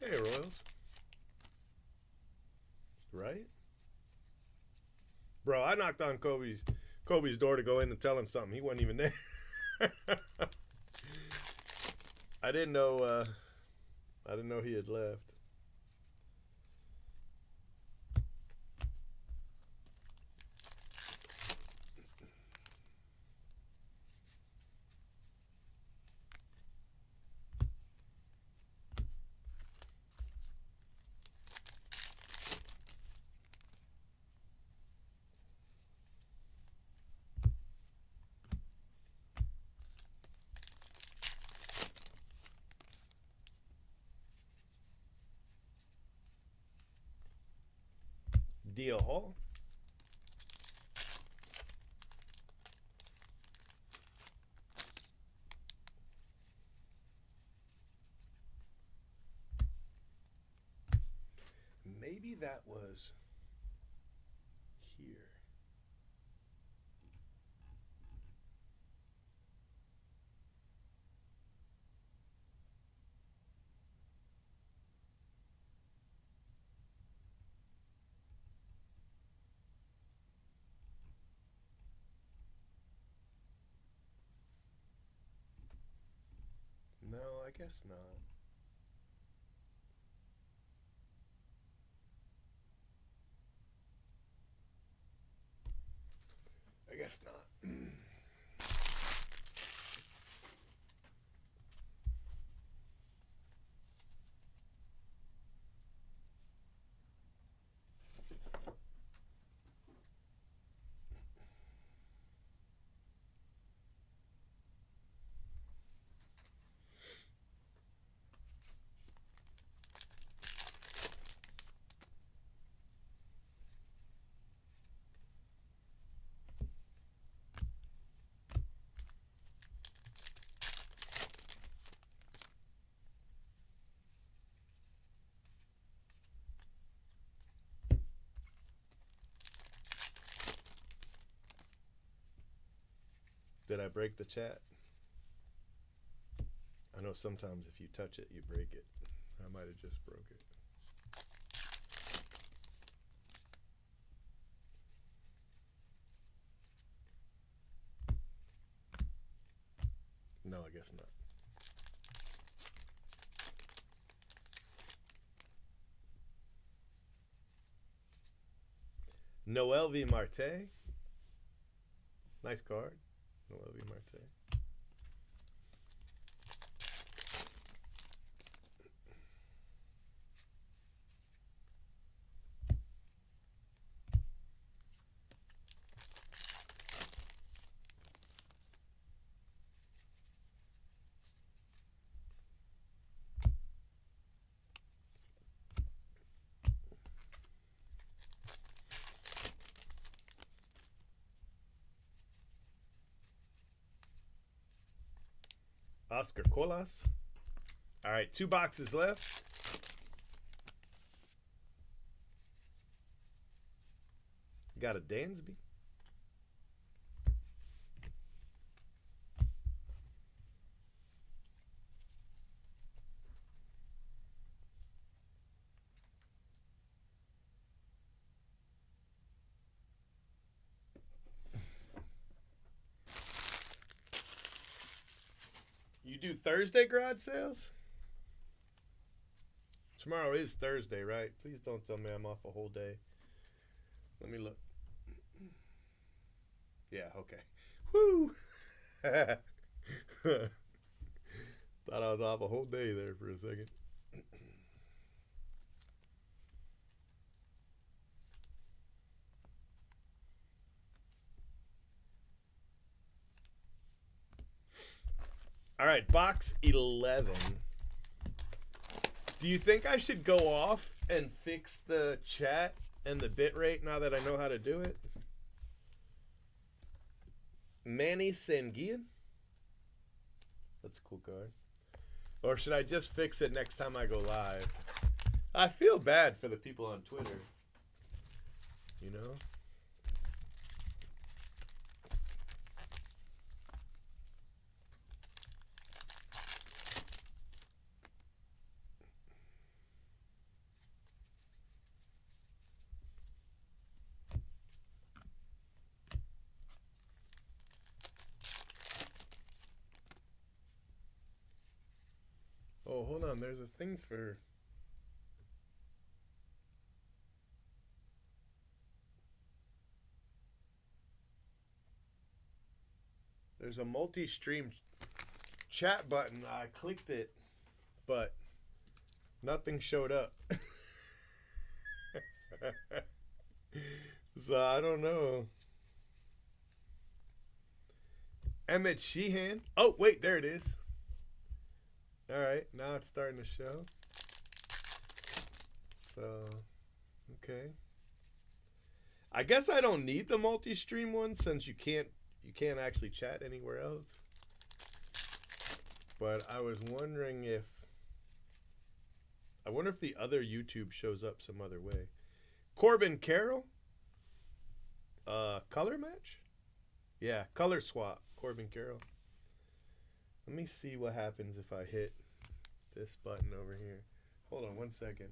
Hey, Royals. Right? Bro, I knocked on Kobe's door to go in and tell him something. He wasn't even there. I didn't know he had left. Deal Hall. Maybe that was here. No, I guess not. I guess not. Did I break the chat? I know sometimes if you touch it, you break it. I might have just broke it. No, I guess not. Noel V. Marte. Nice card. Noel V. Marte. Oscar Colas. All right, 2 boxes left. Got a Dansby. You do Thursday garage sales? Tomorrow is Thursday, right? Please don't tell me I'm off a whole day. Let me look. Yeah, okay. Woo! Thought I was off a whole day there for a second. All right, box 11. Do you think I should go off and fix the chat and the bitrate now that I know how to do it? Manny Sanguillen? That's a cool card. Or should I just fix it next time I go live? I feel bad for the people on Twitter. You know? Oh, hold on. There's a things for... There's a multi-stream chat button. I clicked it, but nothing showed up. So I don't know. Emmett Sheehan. Oh, wait, there it is. All right, now it's starting to show. So, okay. I guess I don't need the multi-stream one since you can't actually chat anywhere else. But I was wondering if the other YouTube shows up some other way. Corbin Carroll? Color match? Yeah, color swap. Corbin Carroll. Let me see what happens if I hit this button over here. Hold on 1 second.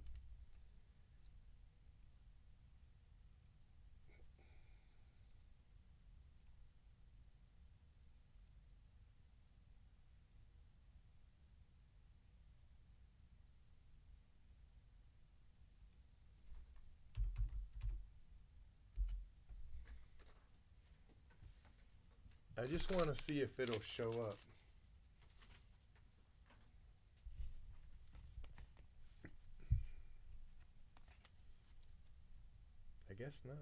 I just want to see if it'll show up. I guess not.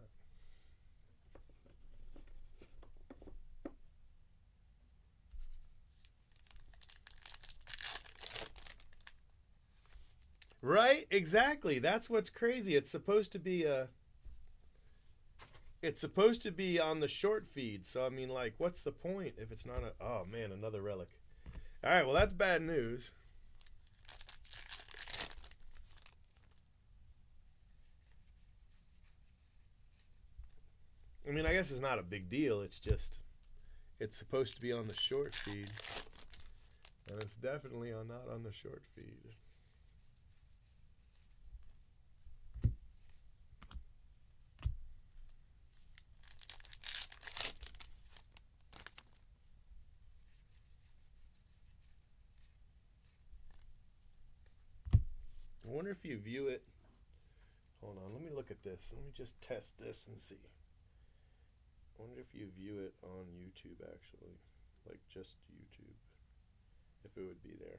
Right? Exactly. That's what's crazy. It's supposed to be on the short feed. So I mean, like, what's the point if it's not a? Oh man, another relic. All right, well that's bad news. I mean, I guess it's not a big deal. It's just it's supposed to be on the short feed, and it's definitely not on the short feed. I wonder if you view it. Hold on, let me look at this. Let me just test this and see. I wonder if you view it on YouTube actually. Like just YouTube. If it would be there.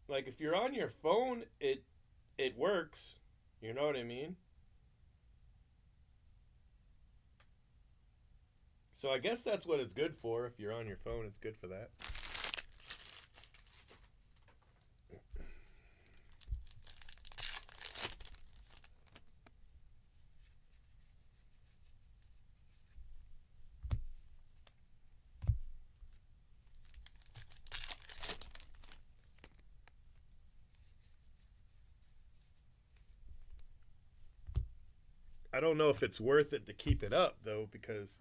Like if you're on your phone, it works. You know what I mean? So I guess that's what it's good for. If you're on your phone, it's good for that. I don't know if it's worth it to keep it up though, because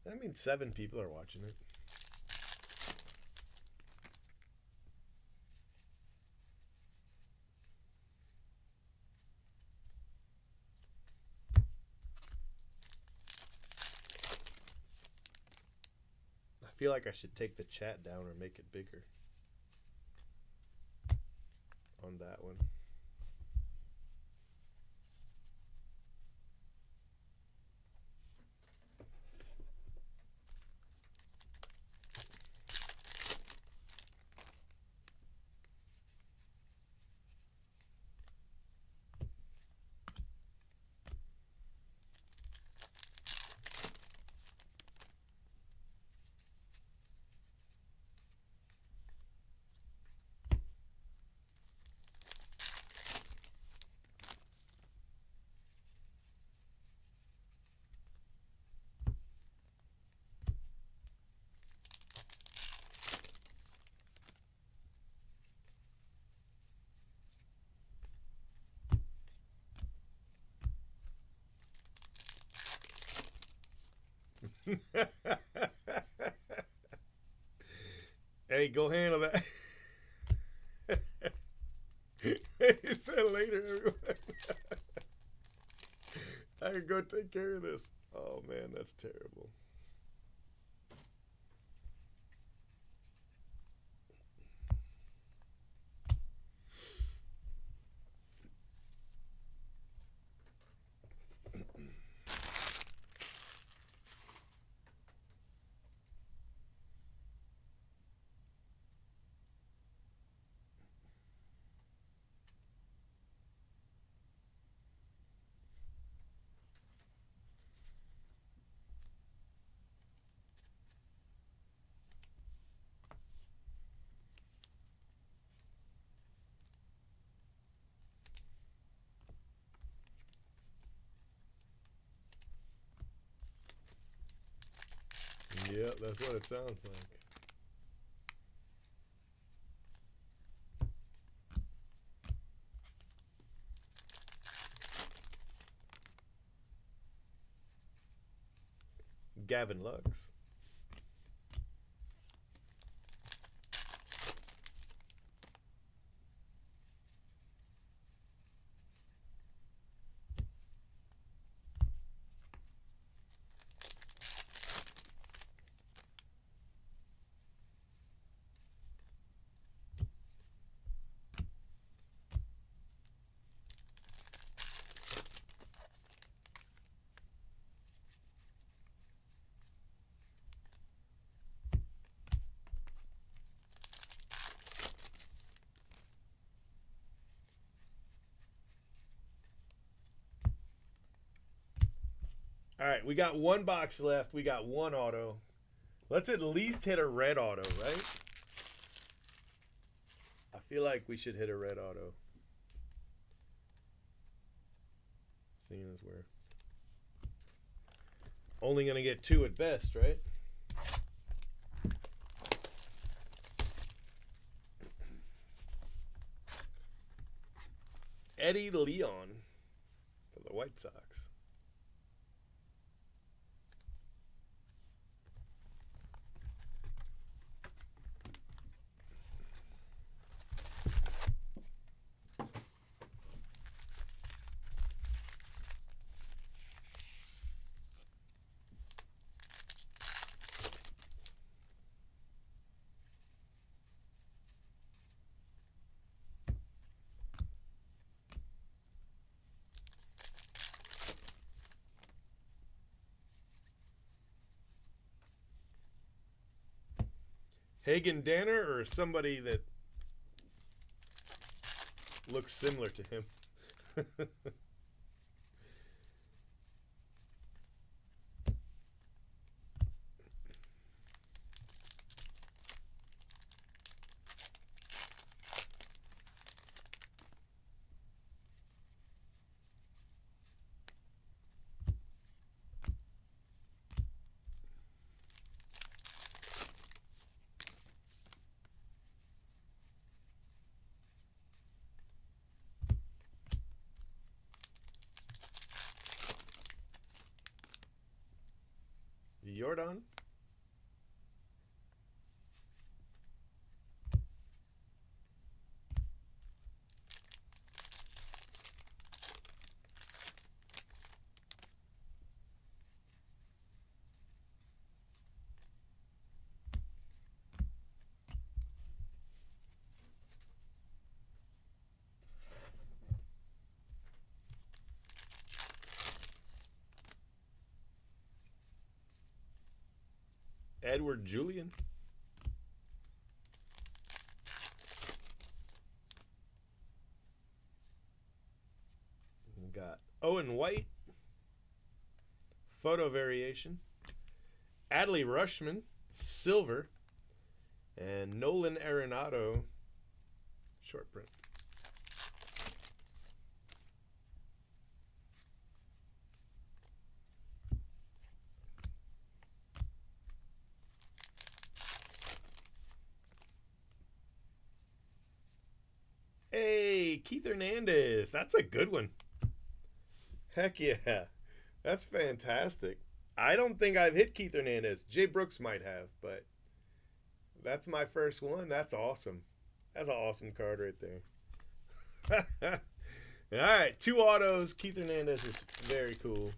I mean 7 people are watching it. I feel like I should take the chat down or make it bigger on that one. Hey, go handle that. He said later, everyone. I can go take care of this. Oh man, that's terrible. Yep, that's what it sounds like. Gavin Lux. All right, we got one box left. We got one auto. Let's at least hit a red auto, right? I feel like we should hit a red auto. Seeing as we're only going to get two at best, right? Eddie Leon for the White Sox. Hagen Danner or somebody that looks similar to him? Jordan. Edward Julian. We got Owen White. Photo variation. Adley Rushman. Silver. And Nolan Arenado. Short print. Hey, Keith Hernandez. That's a good one. Heck yeah. That's fantastic. I don't think I've hit Keith Hernandez. Jay Brooks might have, but that's my first one. That's awesome. That's an awesome card right there. All right, two autos. Keith Hernandez is very cool.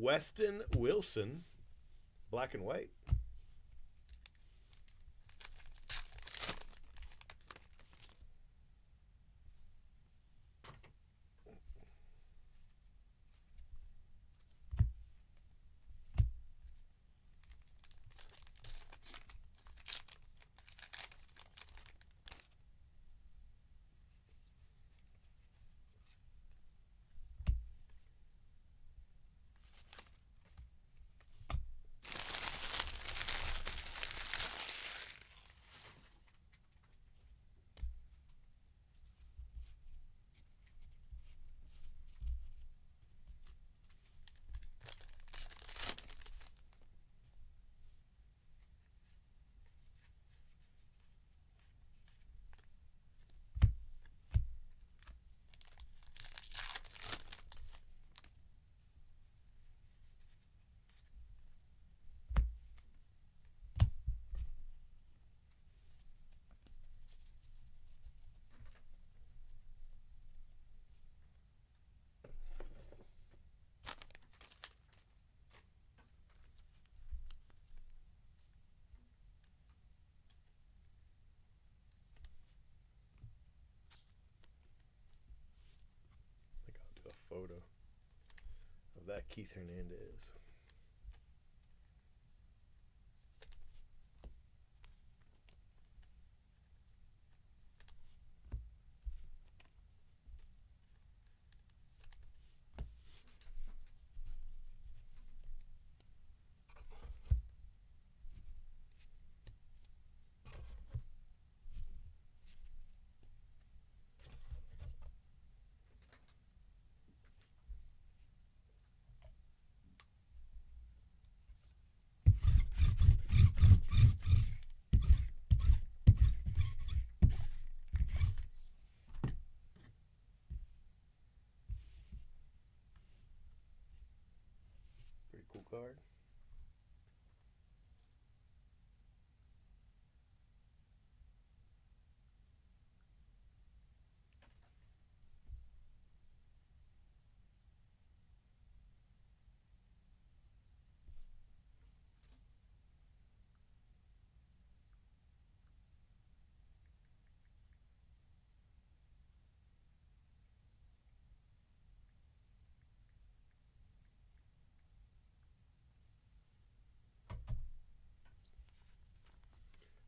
Weston Wilson, black and white. Photo of that Keith Hernandez. Pretty cool card.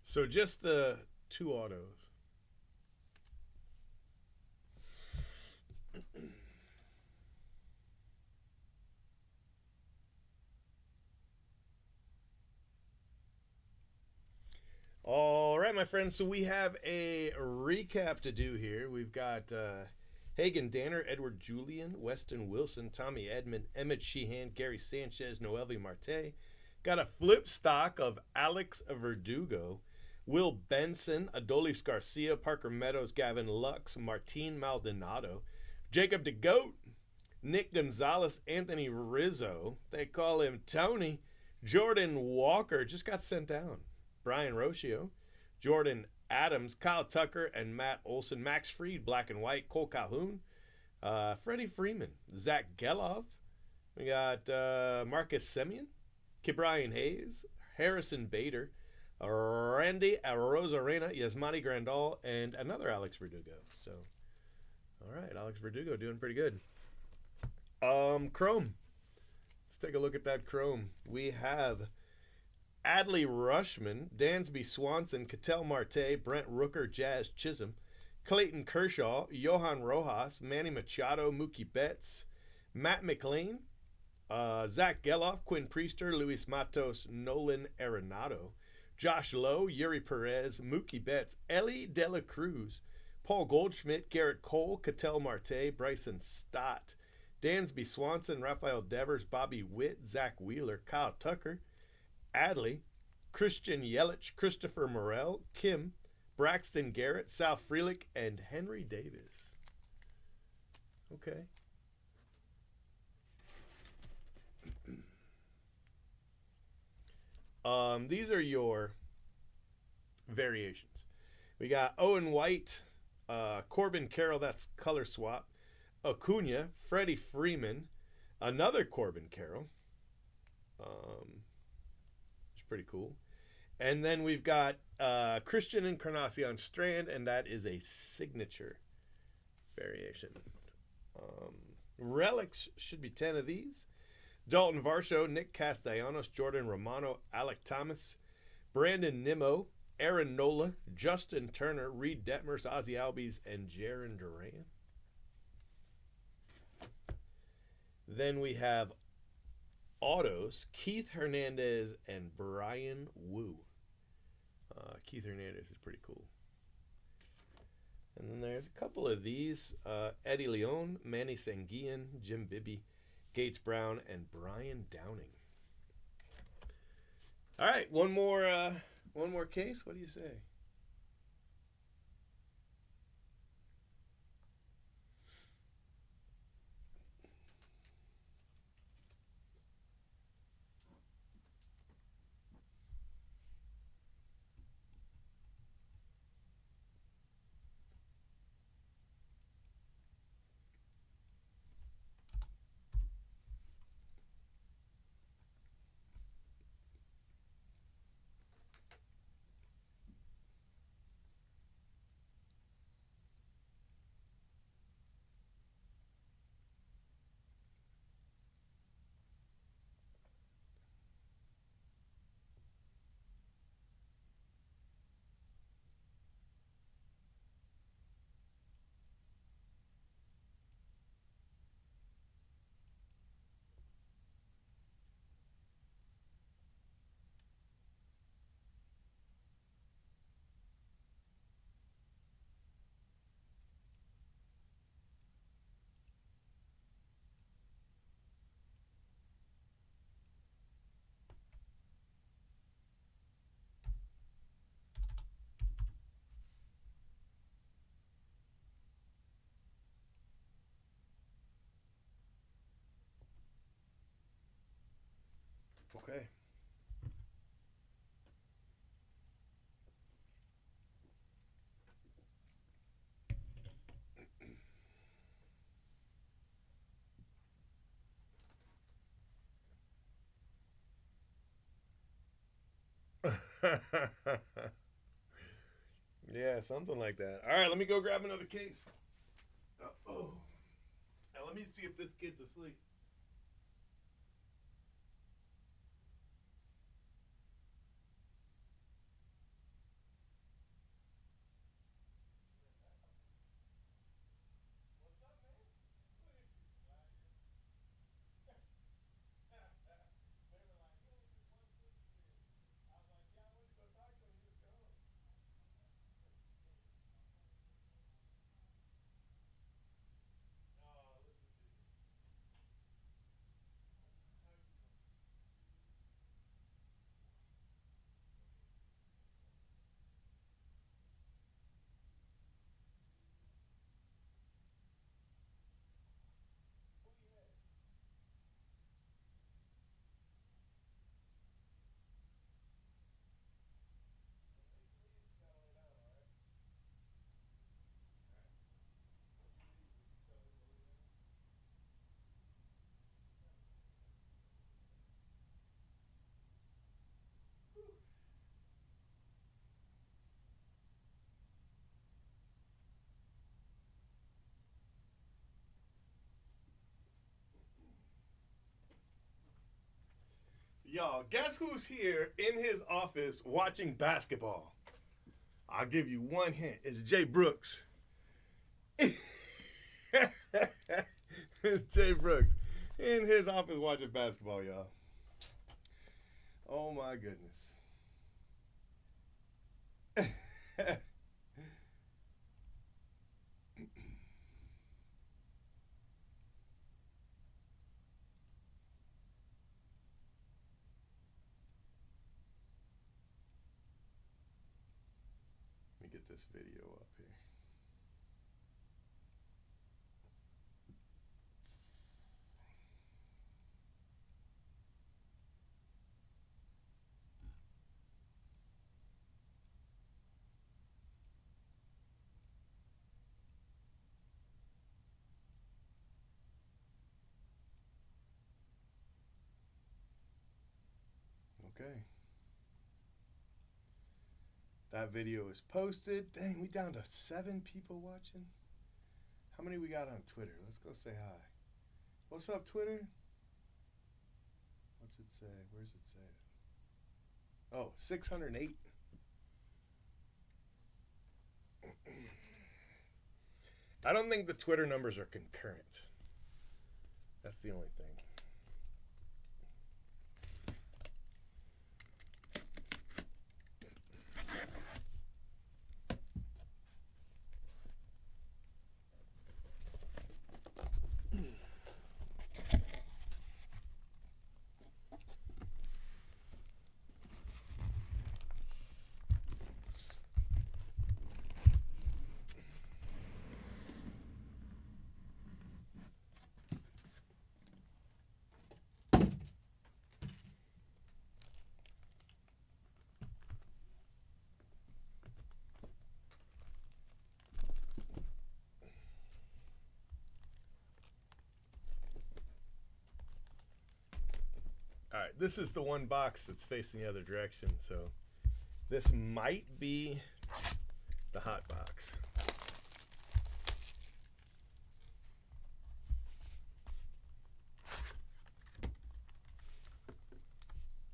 So just the 2 autos. All right, my friends. So we have a recap to do here. We've got Hagen Danner, Edward Julian, Weston Wilson, Tommy Edman, Emmett Sheehan, Gary Sanchez, Noelvi Marte. Got a flip stock of Alex Verdugo, Will Benson, Adolis Garcia, Parker Meadows, Gavin Lux, Martin Maldonado, Jacob DeGoat, Nick Gonzalez, Anthony Rizzo. They call him Tony. Jordan Walker just got sent down. Brian Rocio, Jordan Adams, Kyle Tucker, and Matt Olson. Max Fried, black and white. Cole Calhoun, Freddie Freeman, Zach Gelov. We got Marcus Semien, Ke'Bryan Hayes, Harrison Bader, Randy Arozarena, Yasmani Grandal, and another Alex Verdugo. So, all right, Alex Verdugo doing pretty good. Chrome. Let's take a look at that Chrome. We have Adley Rushman, Dansby Swanson, Ketel Marte, Brent Rooker, Jazz Chisholm, Clayton Kershaw, Johan Rojas, Manny Machado, Mookie Betts, Matt McLean, Zach Geloff, Quinn Priester, Luis Matos, Nolan Arenado, Josh Lowe, Yuri Perez, Mookie Betts, Ellie De La Cruz, Paul Goldschmidt, Garrett Cole, Ketel Marte, Bryson Stott, Dansby Swanson, Rafael Devers, Bobby Witt, Zach Wheeler, Kyle Tucker, Adley, Christian Yelich, Christopher Morel, Kim, Braxton Garrett, Sal Frelick, and Henry Davis. Okay. These are your variations. We got Owen White, Corbin Carroll, that's color swap, Acuna, Freddie Freeman, another Corbin Carroll, It's pretty cool. And then we've got Christian Encarnacion Strand, and that is a signature variation. Relics should be 10 of these. Dalton Varsho, Nick Castellanos, Jordan Romano, Alec Thomas, Brandon Nimmo, Aaron Nola, Justin Turner, Reed Detmers, Ozzy Albies, and Jarren Duran. Then we have autos, Keith Hernandez and Brian Wu. Keith Hernandez is pretty cool. And then there's a couple of these. Eddie Leon, Manny Sanguillen, Jim Bibby, Gates Brown, and Brian Downing. All right, one more case. What do you say? Okay. Yeah, something like that. All right, let me go grab another case. Oh. Now let me see if this kid's asleep. Y'all, guess who's here in his office watching basketball? I'll give you one hint. It's Jay Brooks. It's Jay Brooks in his office watching basketball, y'all. Oh my goodness. Let me get this video up here. Okay. That video is posted. Dang, we down to 7 people watching. How many we got on Twitter? Let's go say hi. What's up, Twitter? What's it say? Where's it say it? Oh, 608. I don't think the Twitter numbers are concurrent. That's the only thing. All right, this is the one box that's facing the other direction, so this might be the hot box.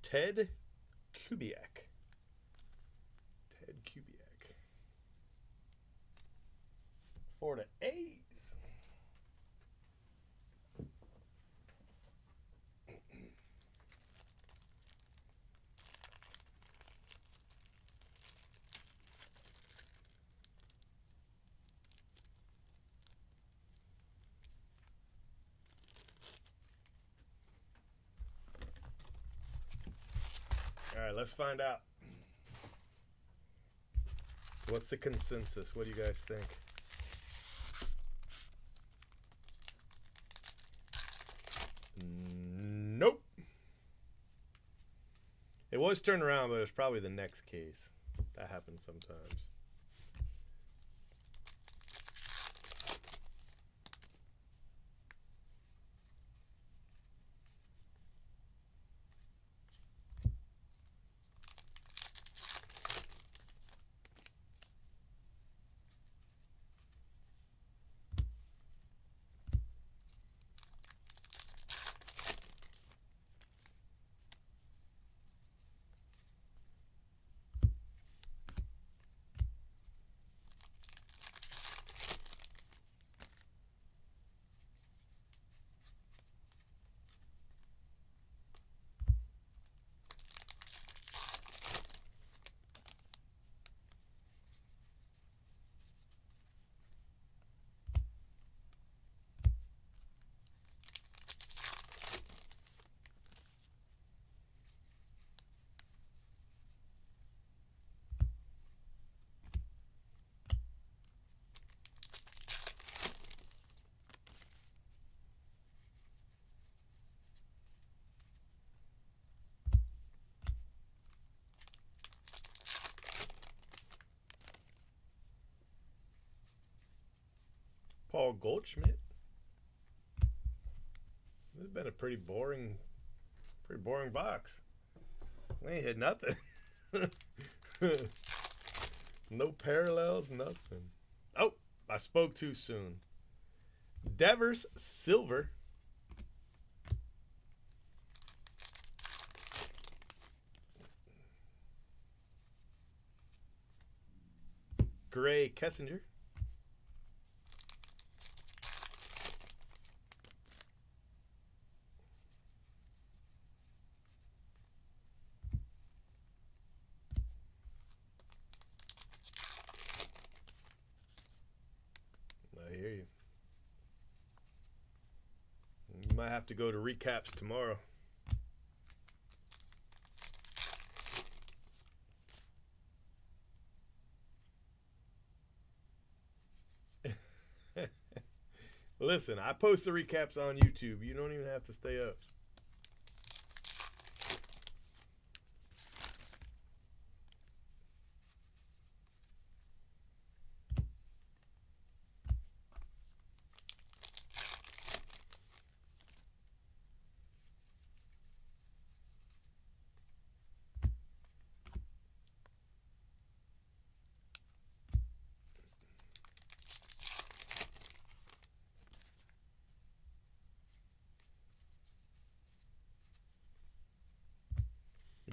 Ted Kubiak. Ted Kubiak. For the A's. All right, let's find out. What's the consensus? What do you guys think? Nope. It was turned around, but it was probably the next case. That happens sometimes. Paul Goldschmidt. This has been a pretty boring box. We ain't hit nothing. No parallels, nothing. Oh, I spoke too soon. Devers Silver. Gray Kessinger. I hear you. You might have to go to recaps tomorrow. Listen, I post the recaps on YouTube. You don't even have to stay up.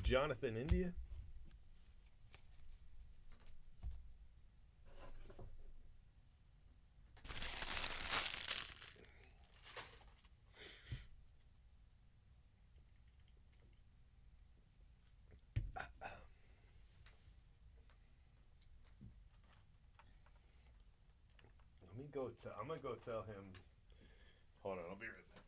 Jonathan India. I'm gonna go tell him. Hold on, I'll be right back.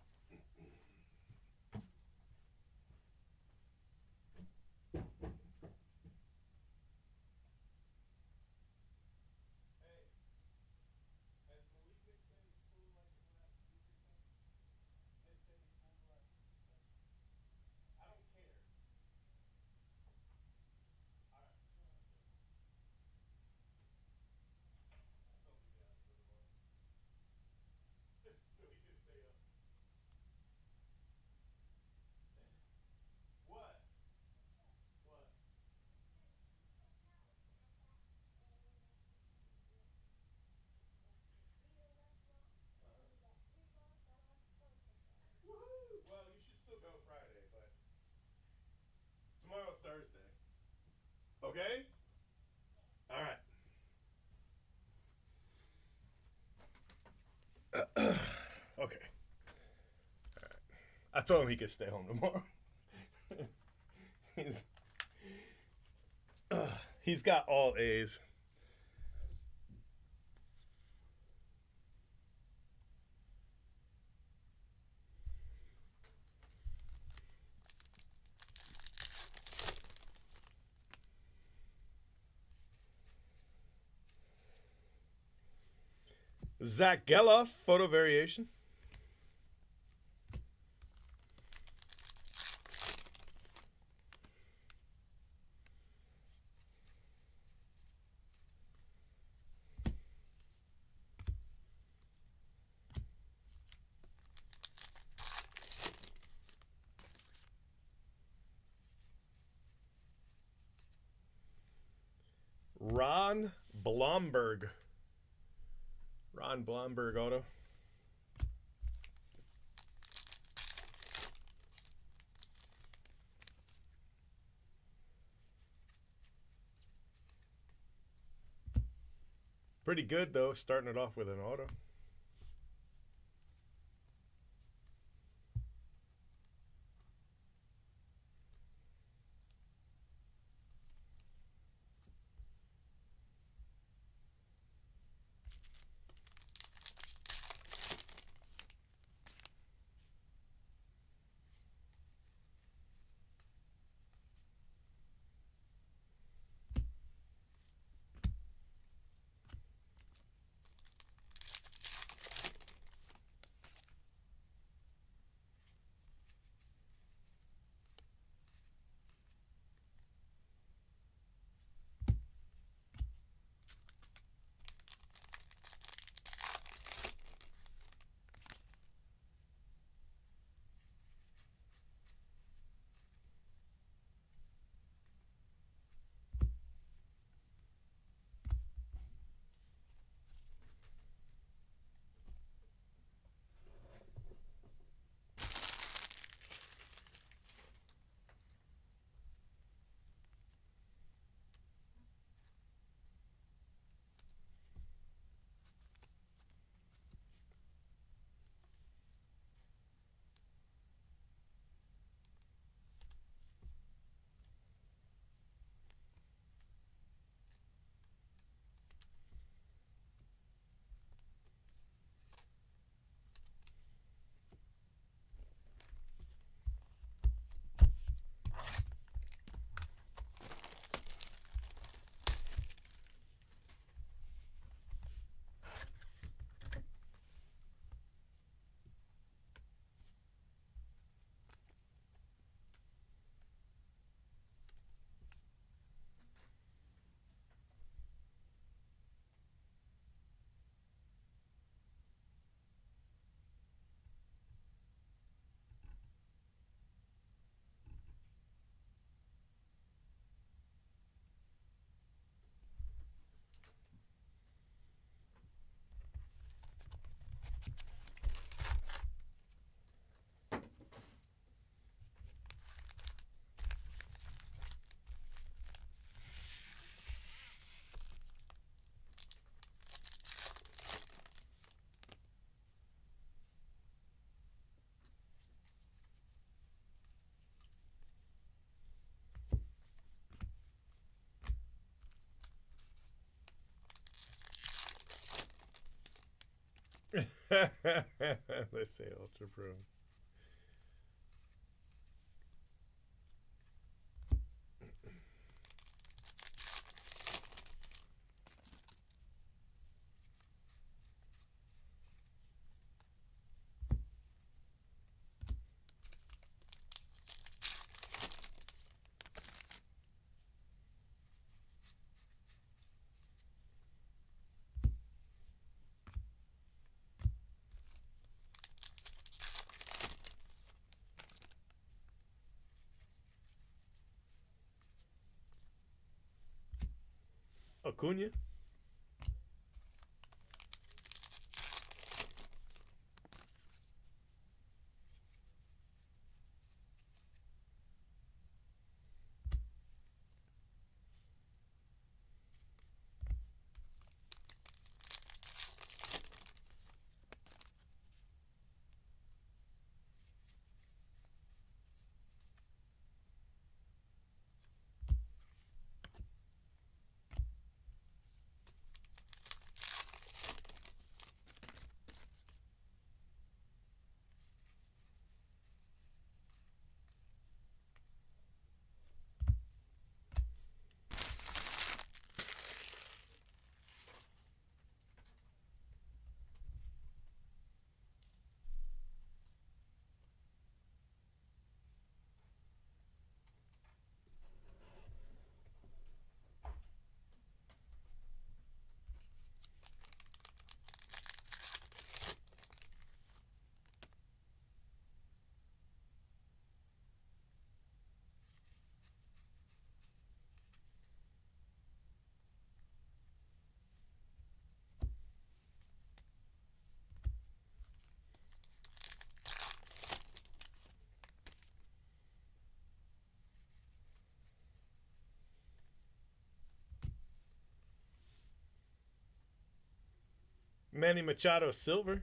Well, you should still go Friday, but tomorrow's Thursday. Okay? All right. Okay. All right. I told him he could stay home tomorrow. he's he's got all A's. Zach Geloff, photo variation. Ron Blomberg. Ron Blomberg auto. Pretty good, though, starting it off with an auto. Let's say Ultra Pro. Acuna. Manny Machado silver.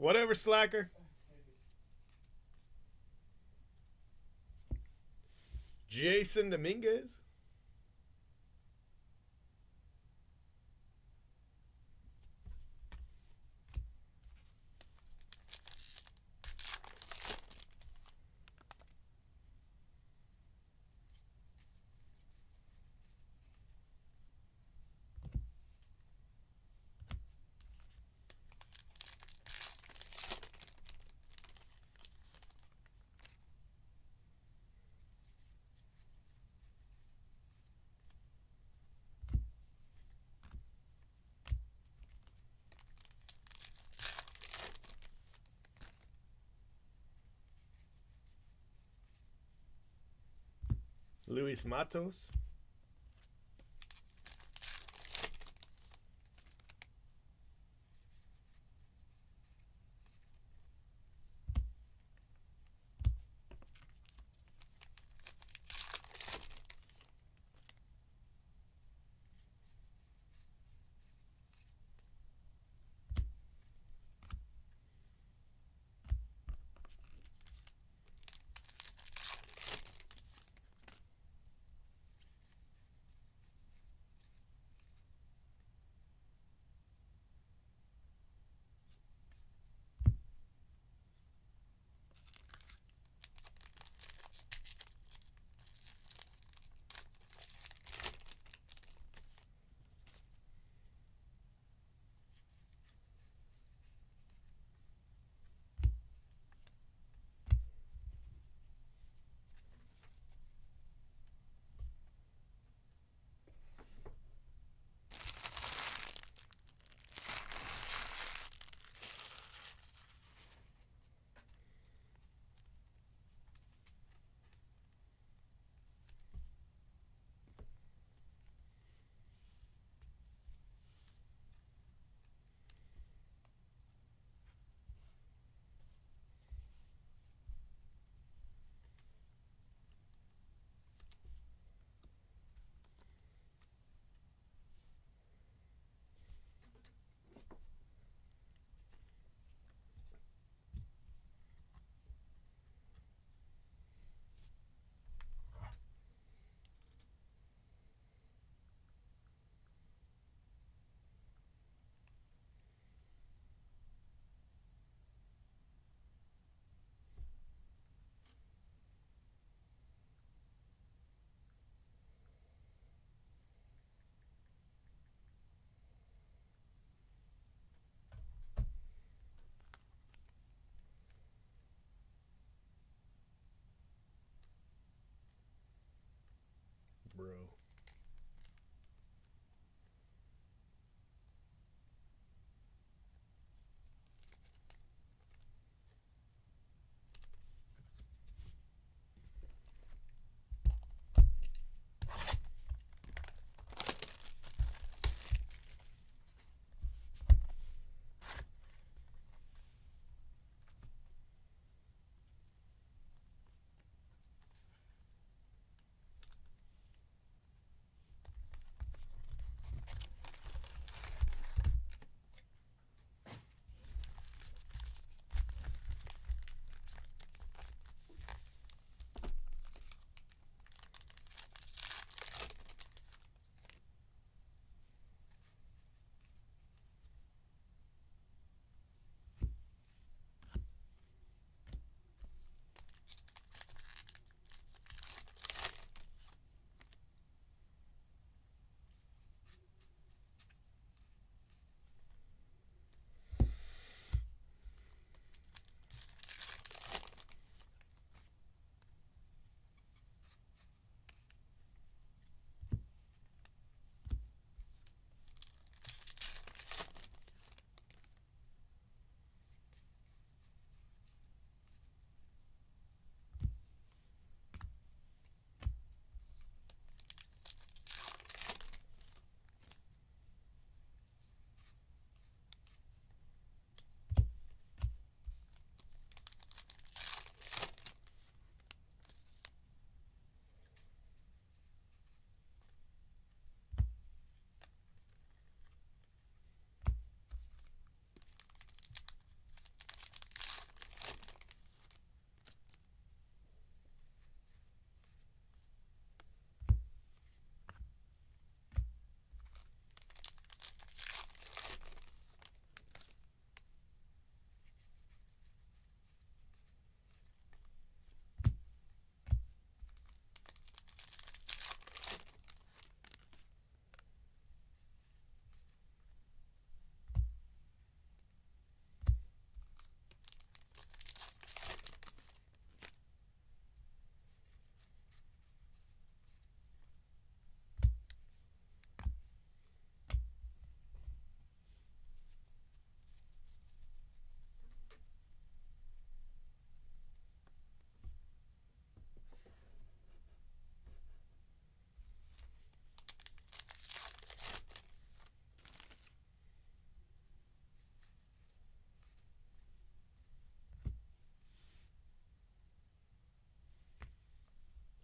Whatever, slacker. Jason Dominguez. Luis Matos.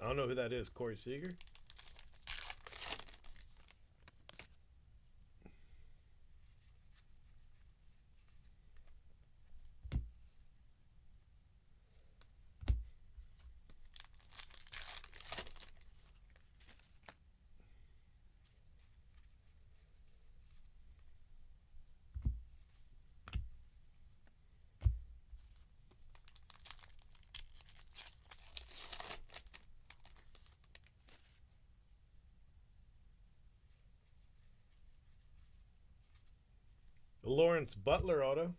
I don't know who that is. Corey Seager? Lawrence Butler auto.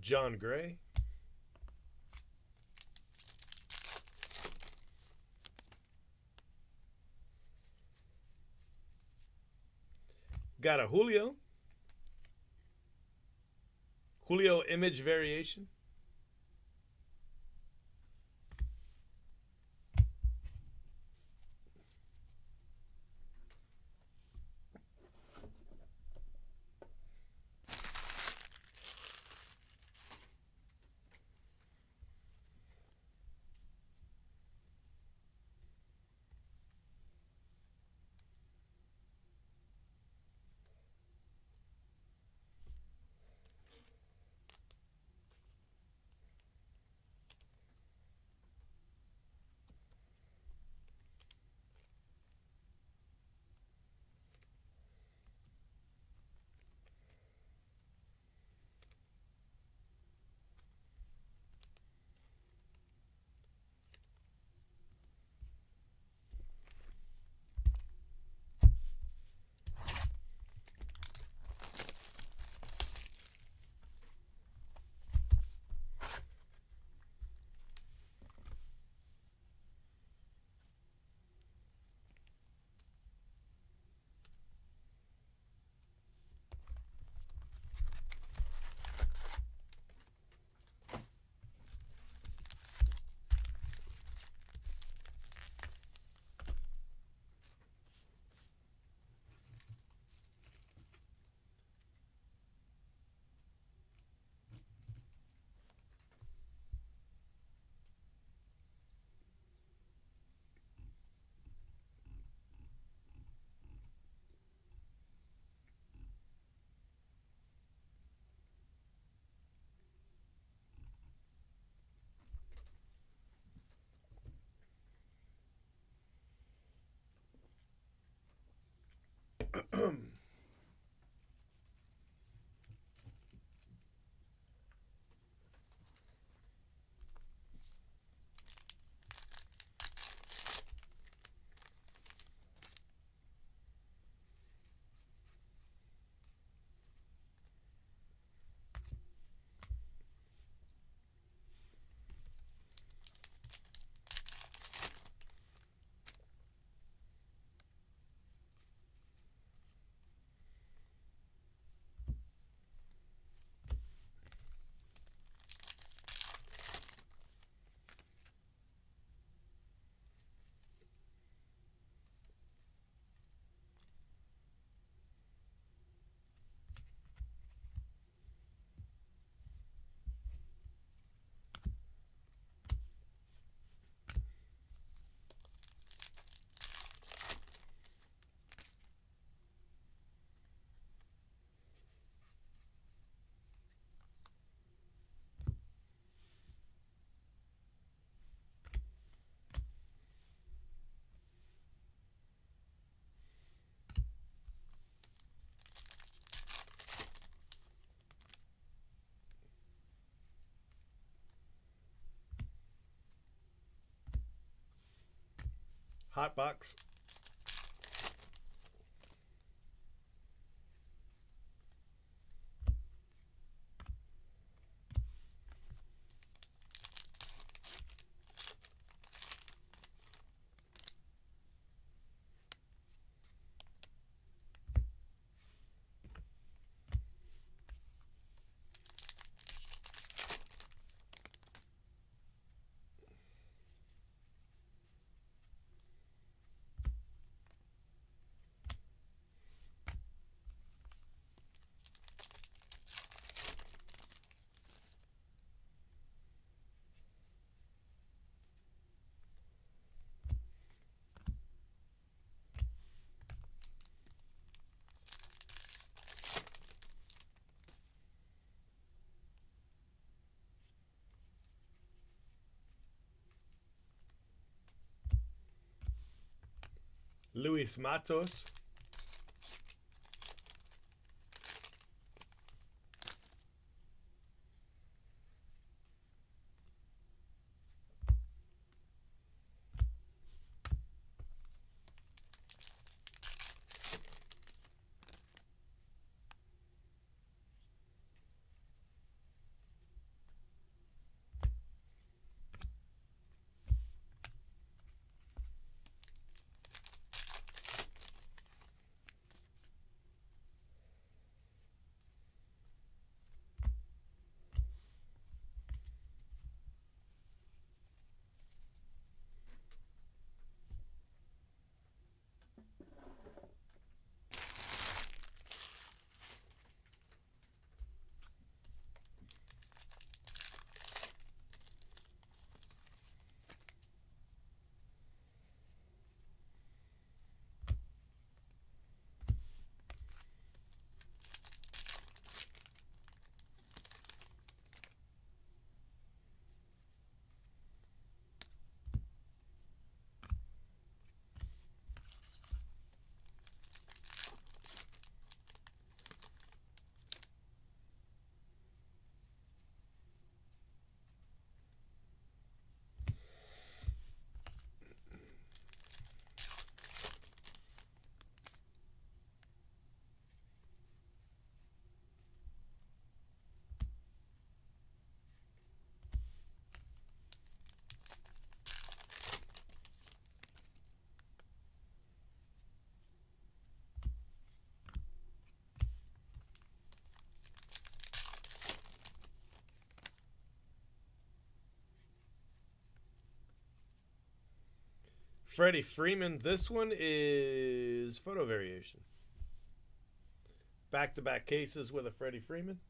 John Gray. Got a Julio. Julio image variation. Hot box. Luis Matos. Freddie Freeman. This one is photo variation. Back-to-back cases with a Freddie Freeman.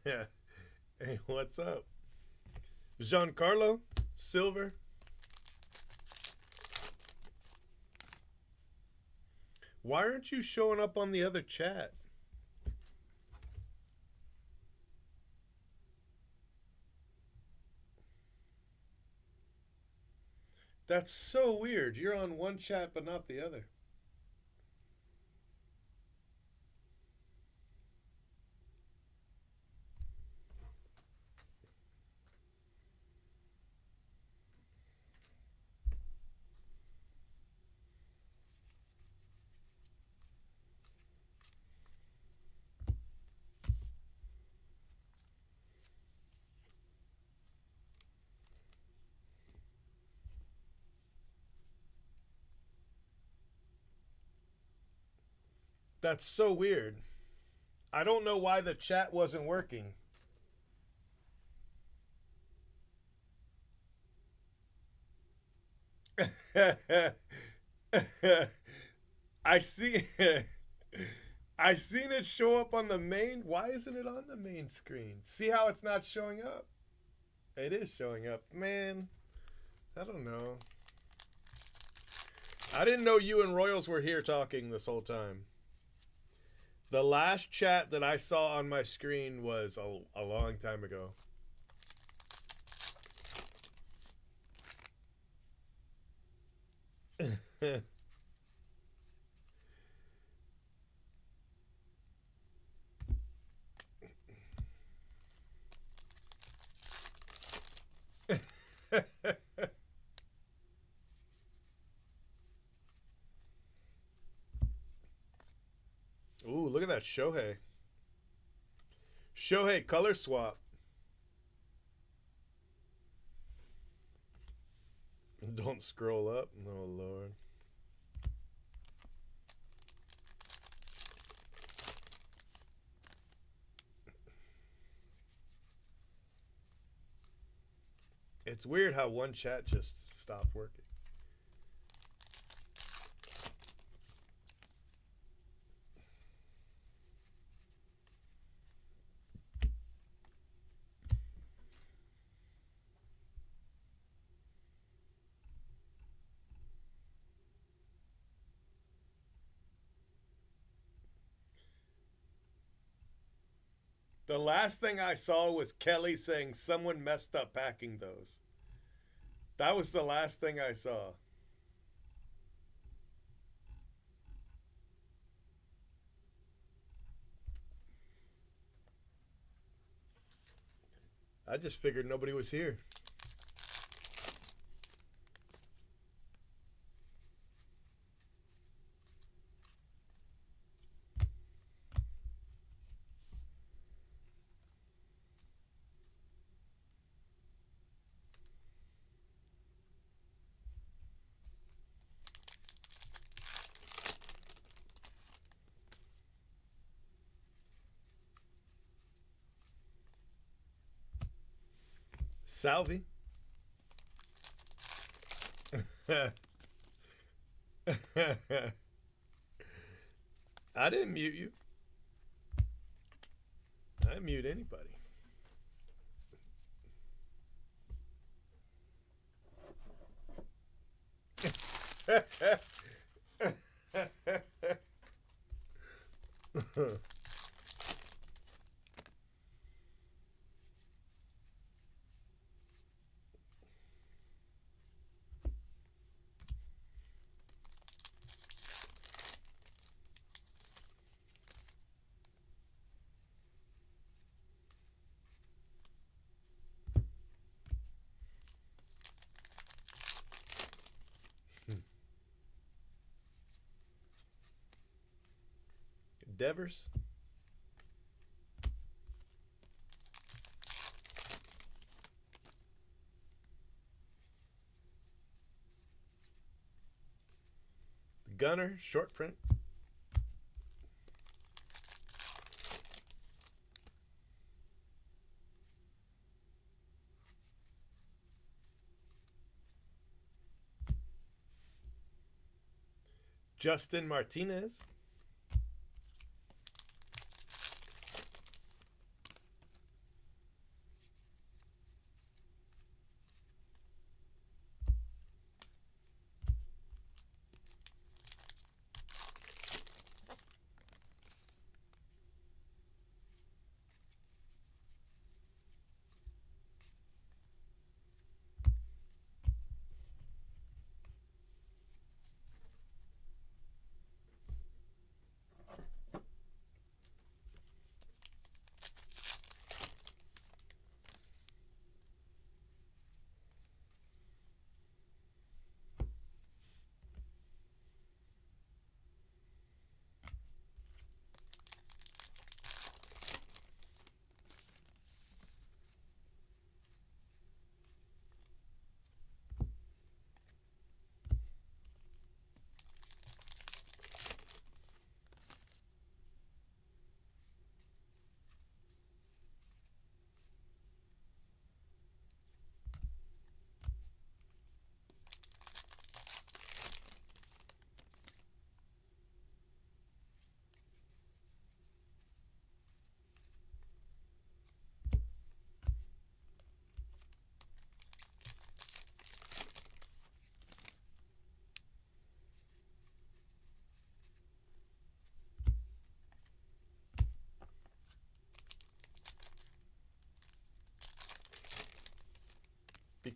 Yeah. Hey, what's up? Giancarlo Silver. Why aren't you showing up on the other chat? That's so weird. You're on one chat but not the other. That's so weird. I don't know why the chat wasn't working. I see. I seen it show up on the main. Why isn't it on the main screen? See how it's not showing up? It is showing up, man. I don't know. I didn't know you and Royals were here talking this whole time. The last chat that I saw on my screen was a long time ago. Ooh, look at that Shohei. Shohei color swap. Don't scroll up. Oh, Lord. It's weird how one chat just stopped working. The last thing I saw was Kelly saying someone messed up packing those. That was the last thing I saw. I just figured nobody was here. Salvi. I didn't mute you. I didn't mute anybody. Devers. Gunner, short print. Justin Martinez.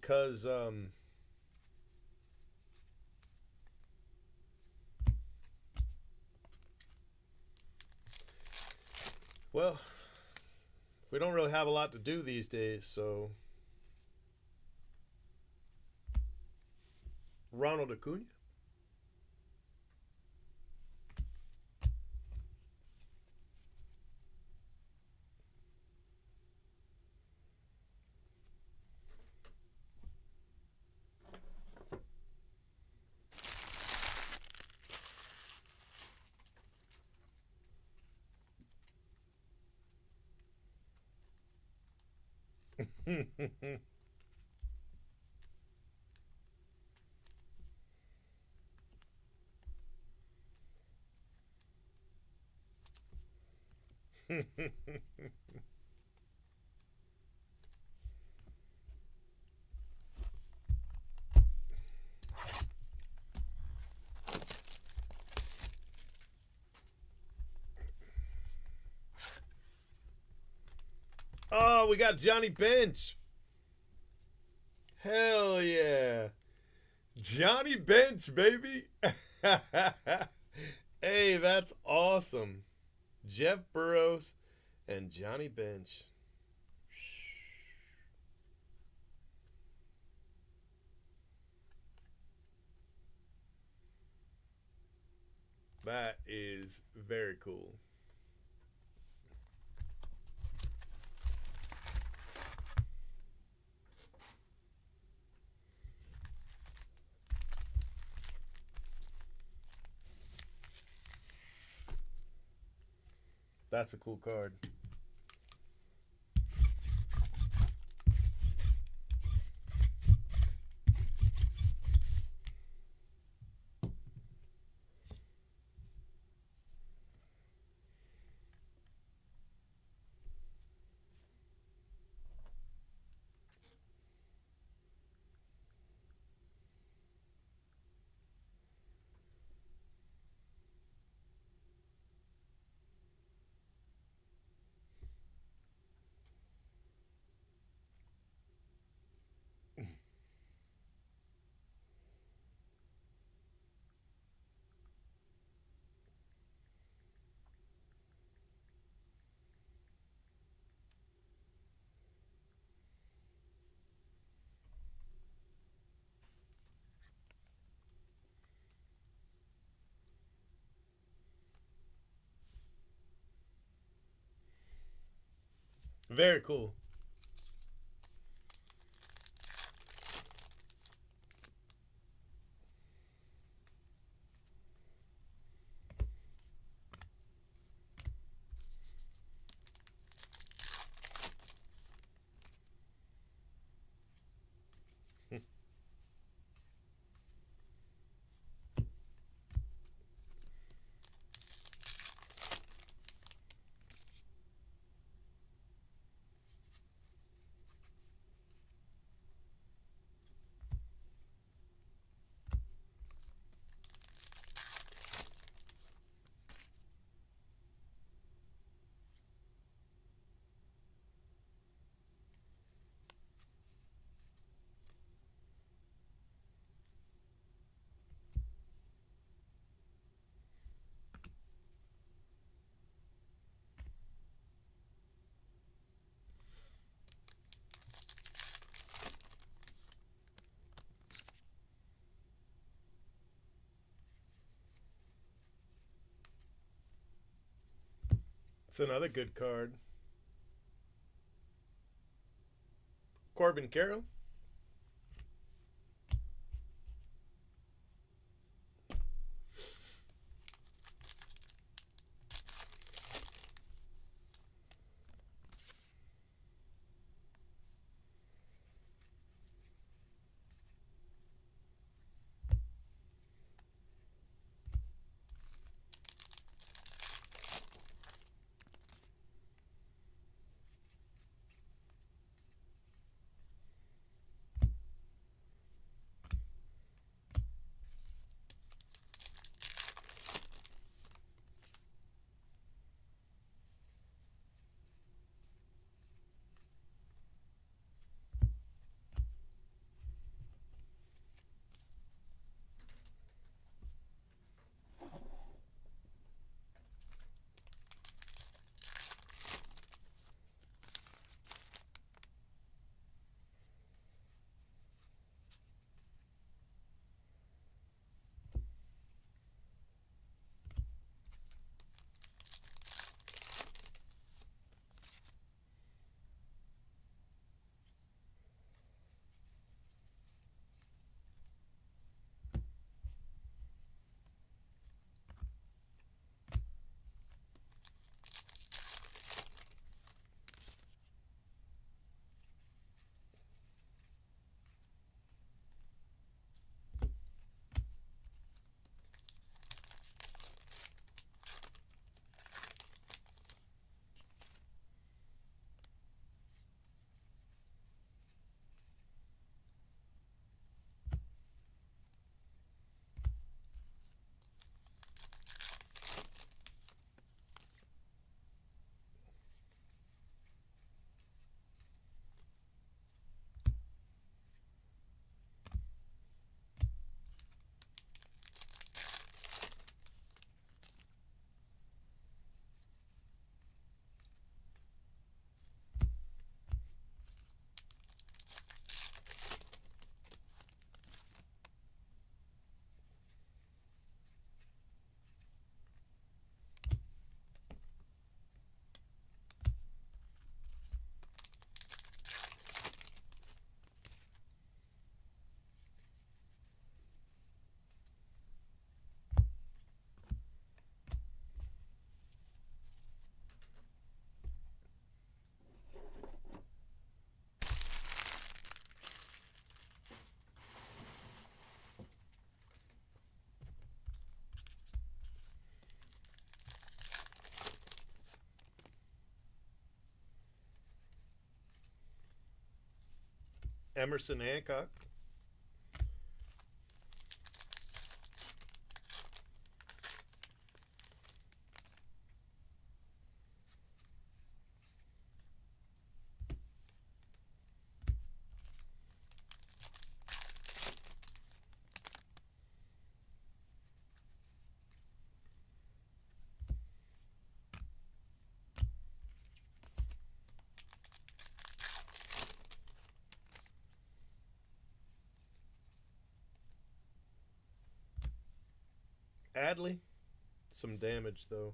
because well, we don't really have a lot to do these days, so Ronald Acuna. Oh, we got Johnny Bench. Hell yeah. Johnny Bench, baby. Hey, that's awesome. Jeff Burrows and Johnny Bench. That is very cool. That's a cool card. Very cool. It's another good card. Corbin Carroll. Emerson Hancock. Adley. Some damage, though.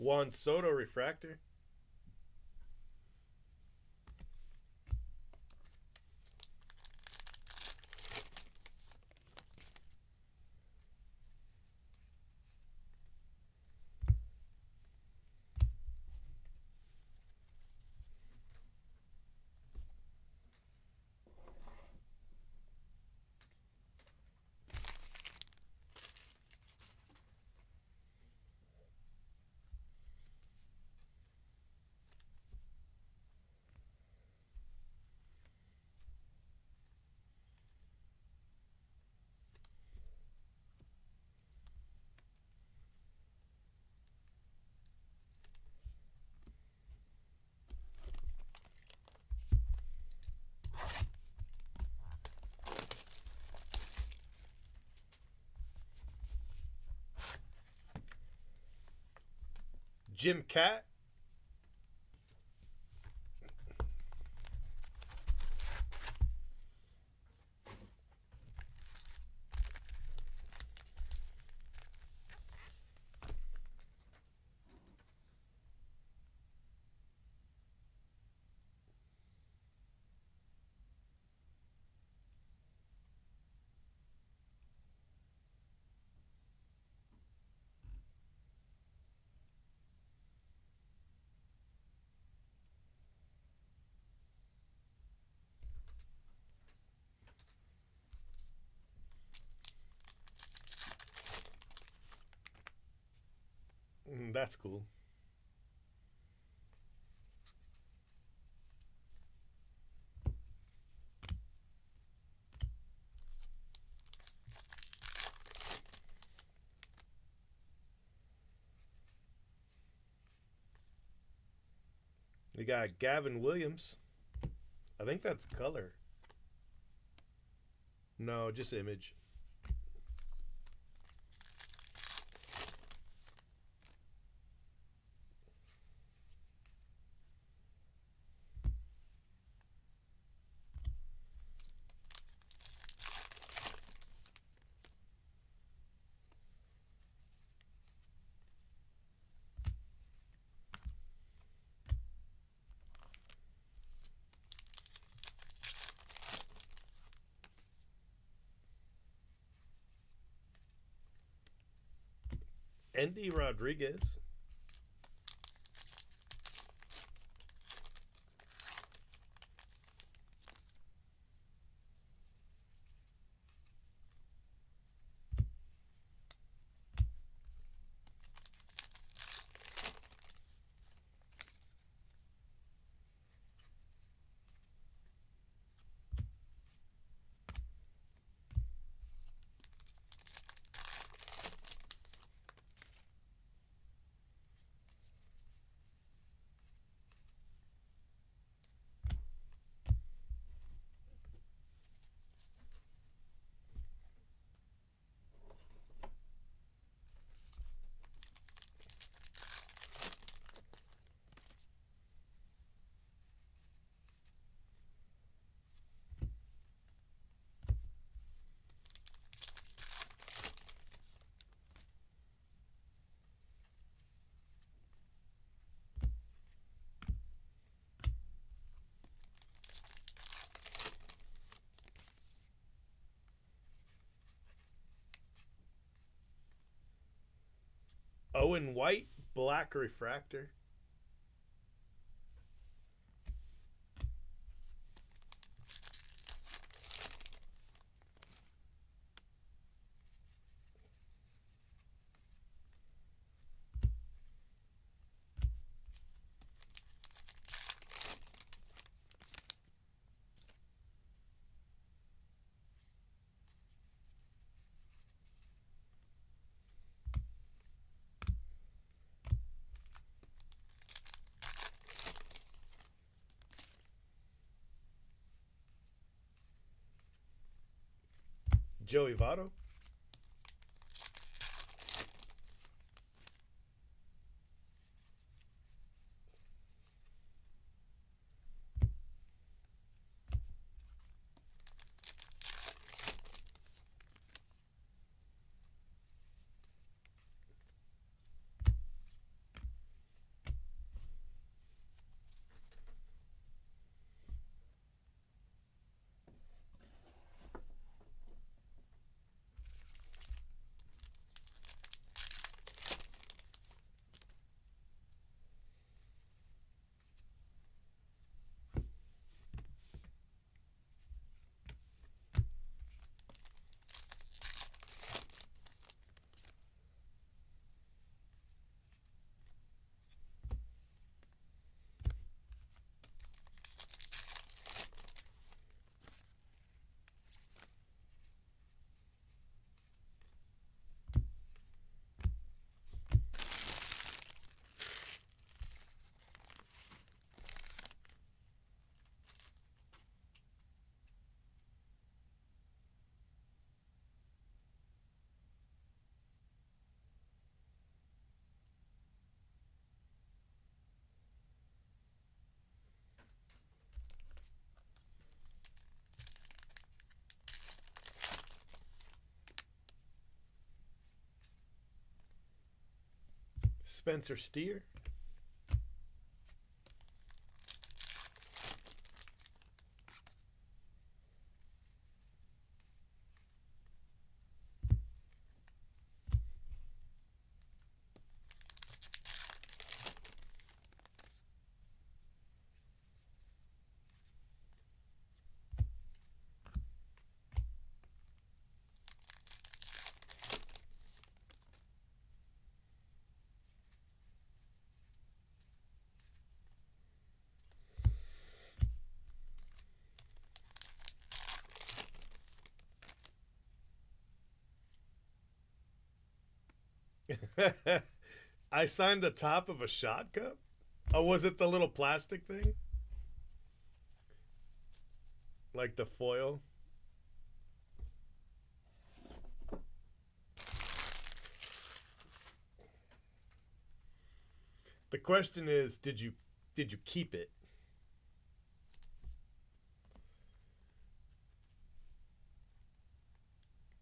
Juan Soto refractor. Jim Cat. That's cool. We got Gavin Williams. I think that's color. No, just image. Endy Rodriguez. Owen White, black refractor. Joey Votto. Spencer Steer. I signed the top of a shot cup? Oh, was it the little plastic thing? Like the foil? The question is, did you keep it?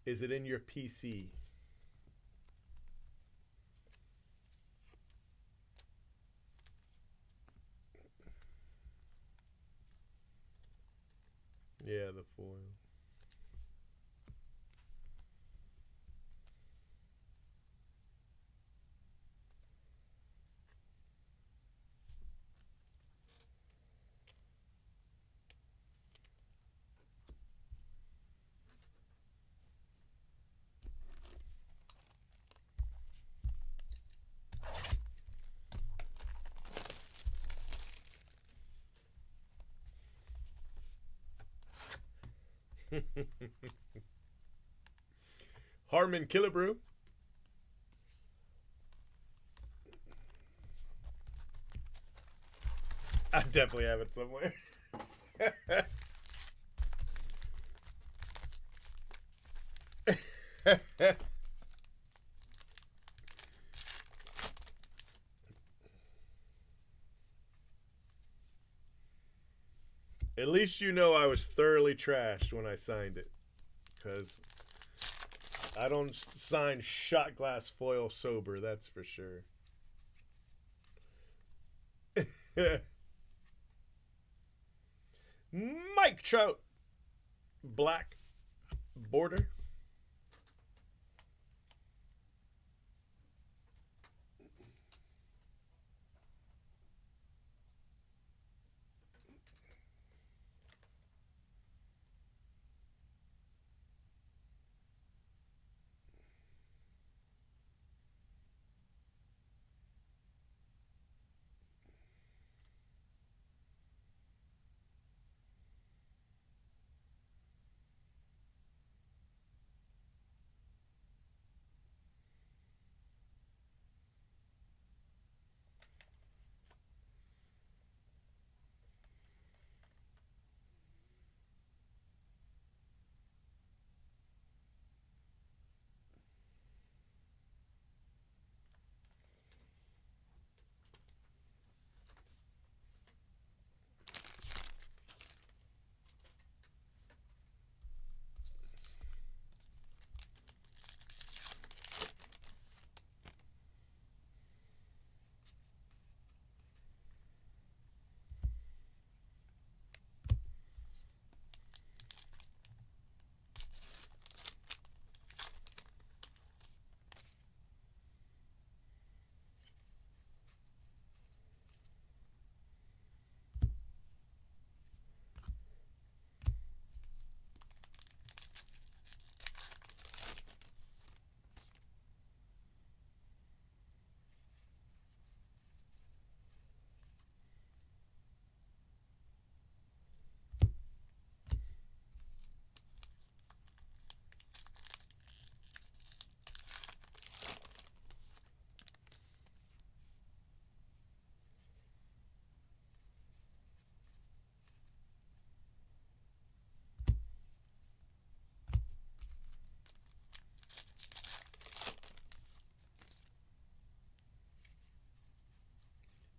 Is it in your PC? Yeah, the foil. Harmon Killebrew. I definitely have it somewhere. At least you know I was thoroughly trashed when I signed it. Because I don't sign shot glass foil sober, that's for sure. Mike Trout. Black border.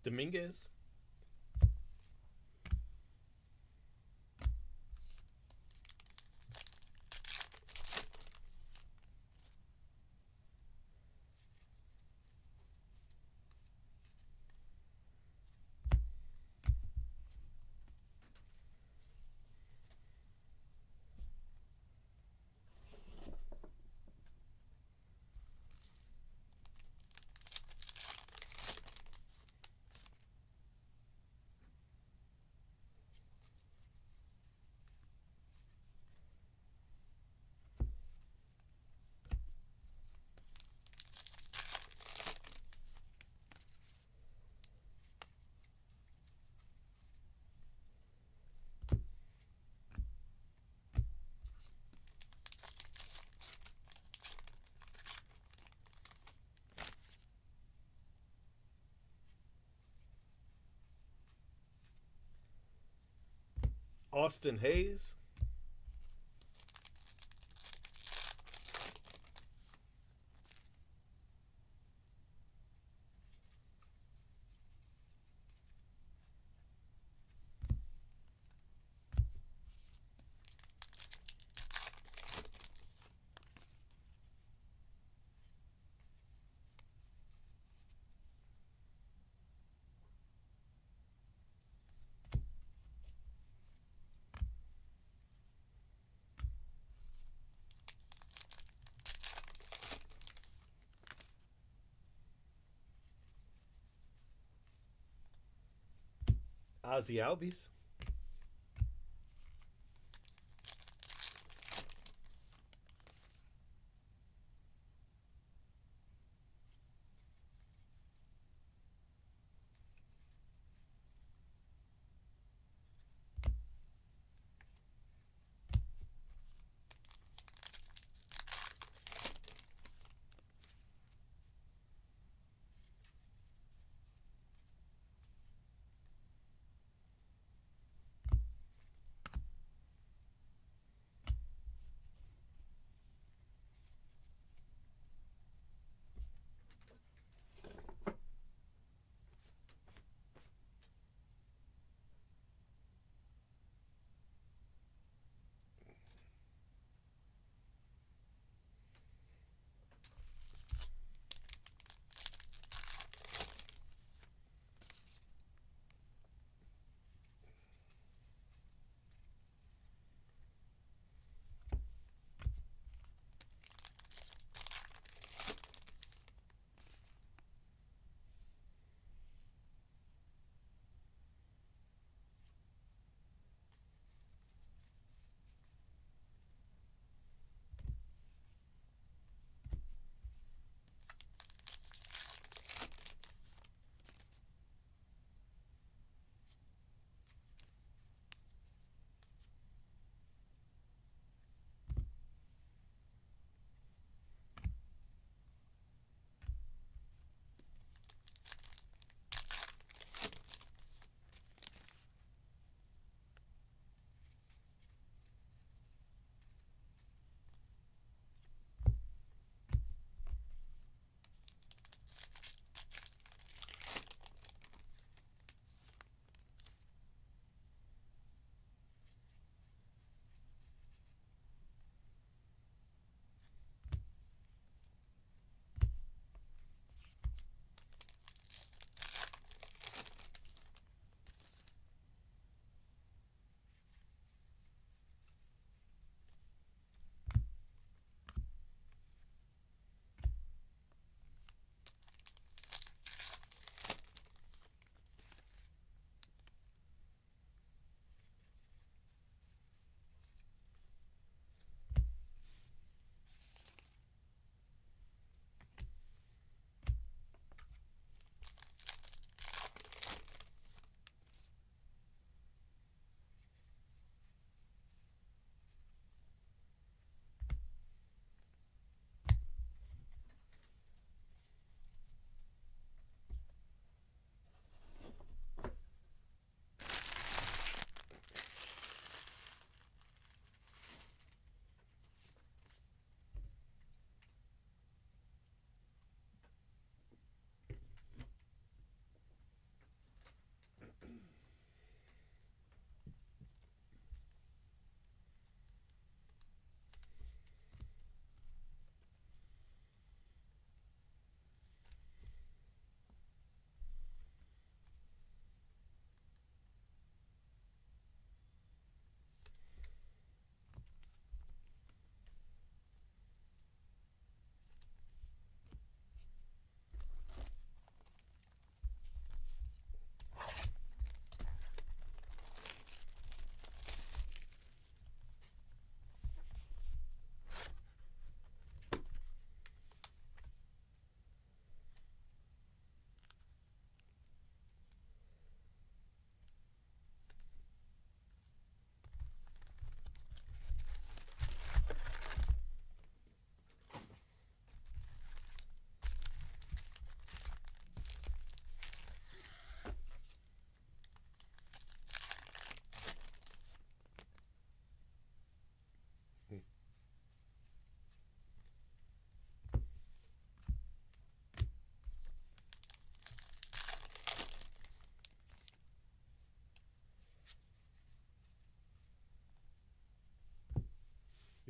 Dominguez. Austin Hayes. Ozzy Albies.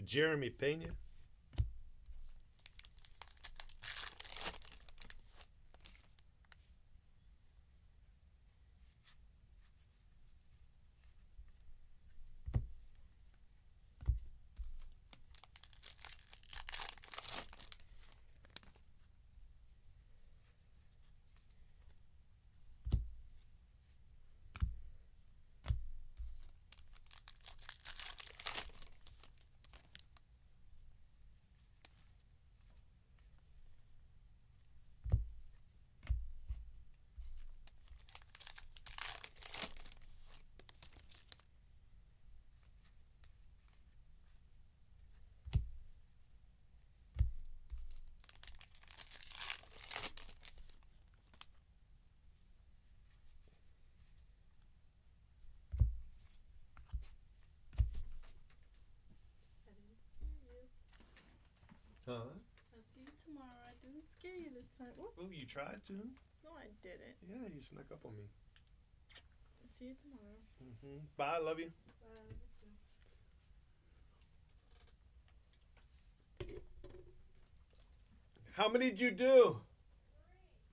Jeremy Pena. Huh? I'll see you tomorrow. I didn't scare you this time. Oh, Oh, you tried to? no, I didn't. Yeah, you snuck up on me. I'll see you tomorrow. Bye, love you. Bye. You too. How many did you do?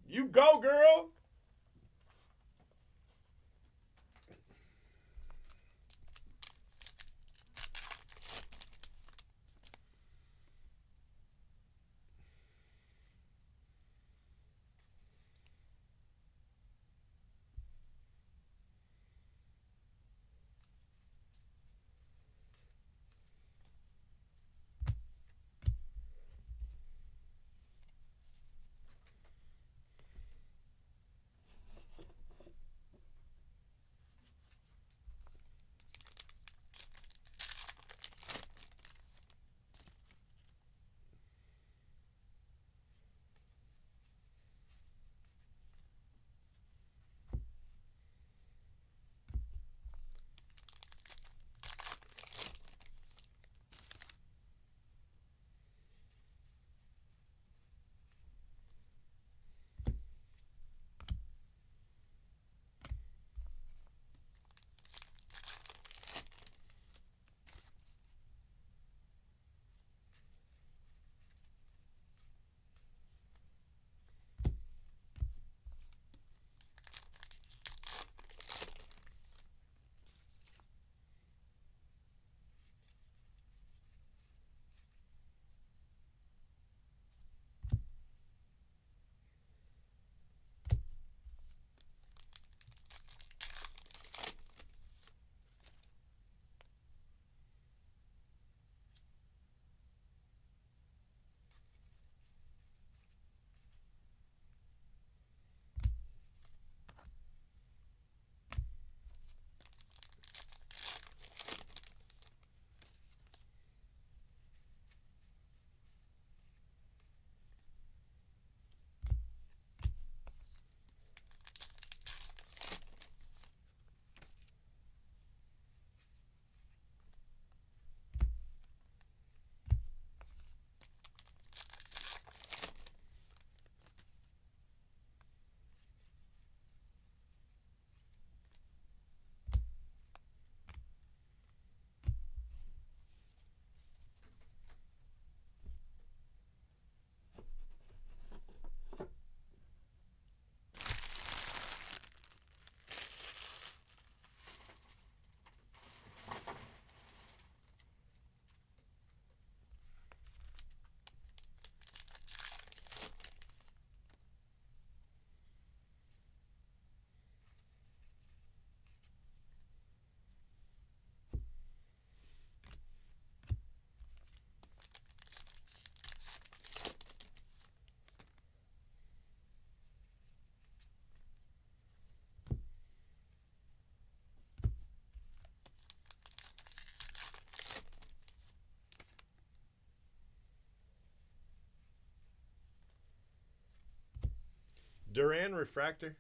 3. You go, girl. Duran Refractor.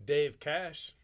Dave Cash.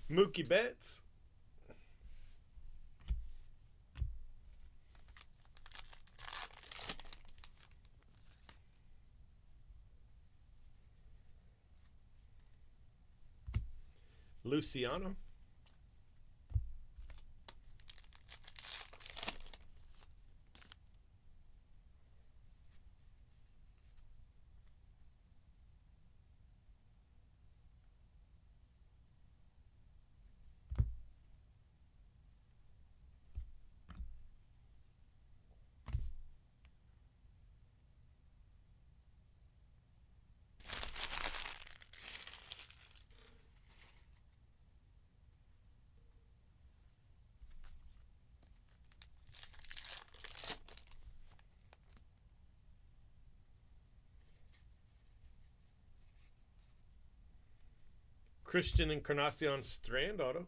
Mookie Betts. Luciano. Christian Encarnacion Strand auto.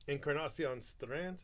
Encarnacion Strand.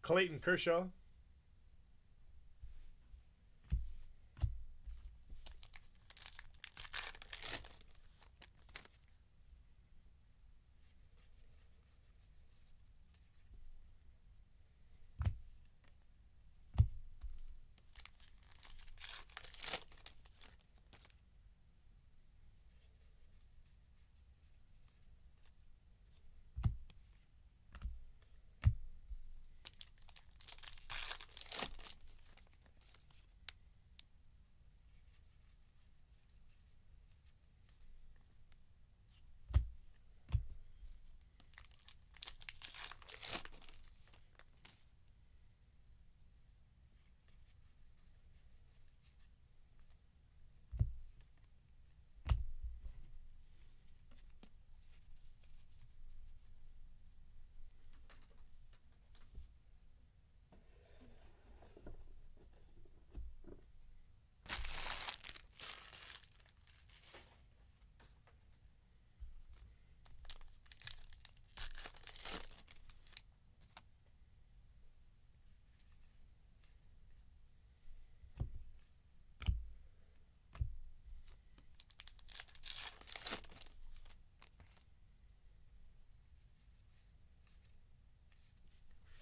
Clayton Kershaw.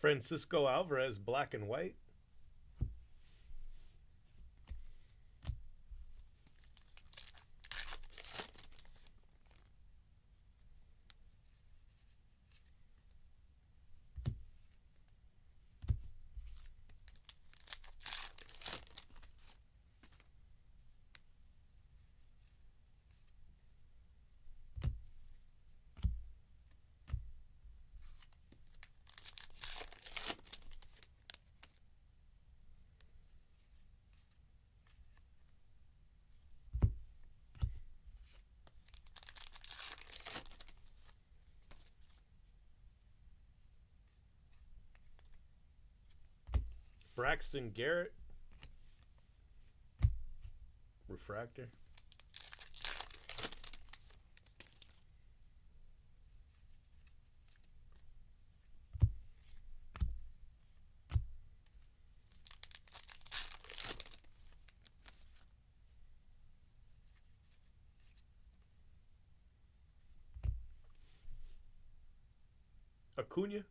Francisco Alvarez, black and white. Braxton Garrett, refractor. Acuna.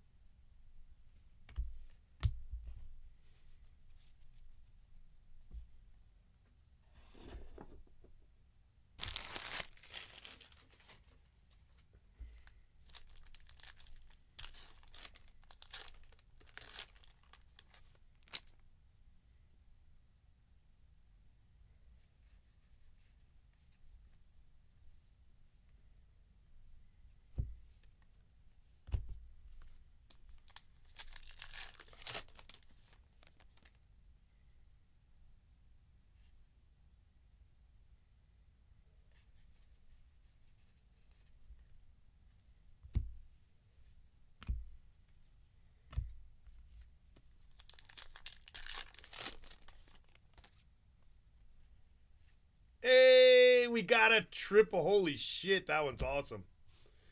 Hey, we got a triple. Holy shit, that one's awesome.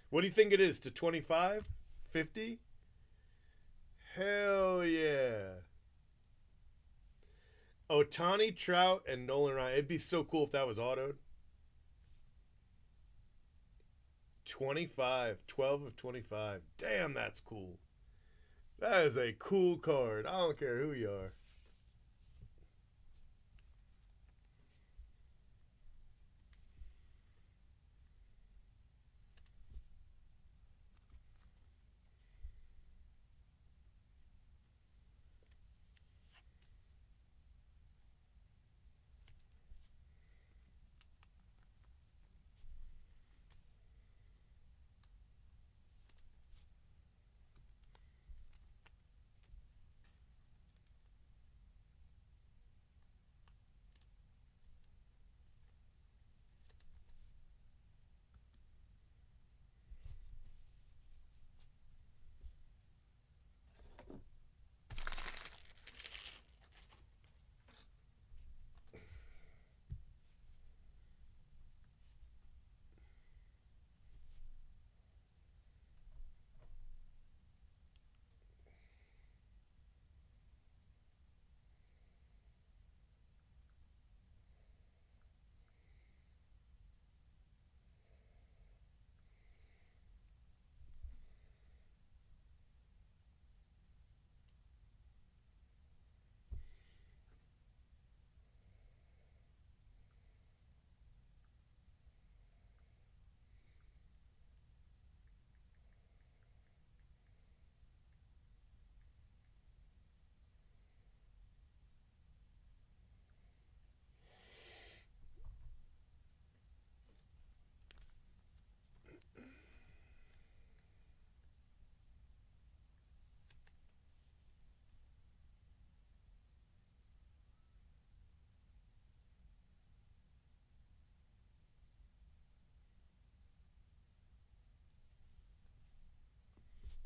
What do you think it is? To 25? 50? Hell yeah. Otani, Trout, and Nolan Ryan. It'd be so cool if that was autoed. 25. 12 of 25. Damn, that's cool. That is a cool card. I don't care who you are.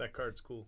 That card's cool.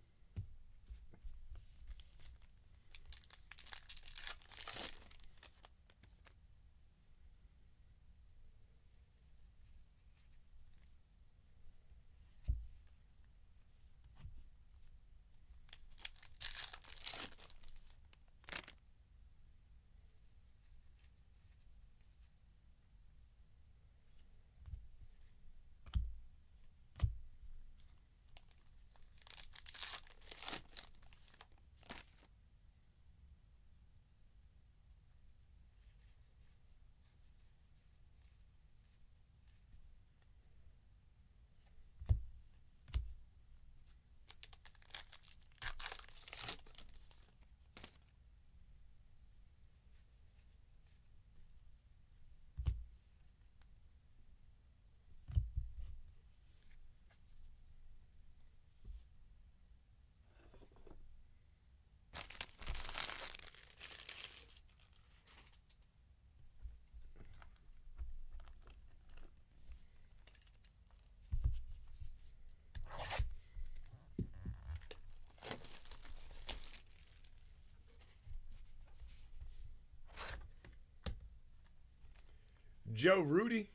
Joe Rudy.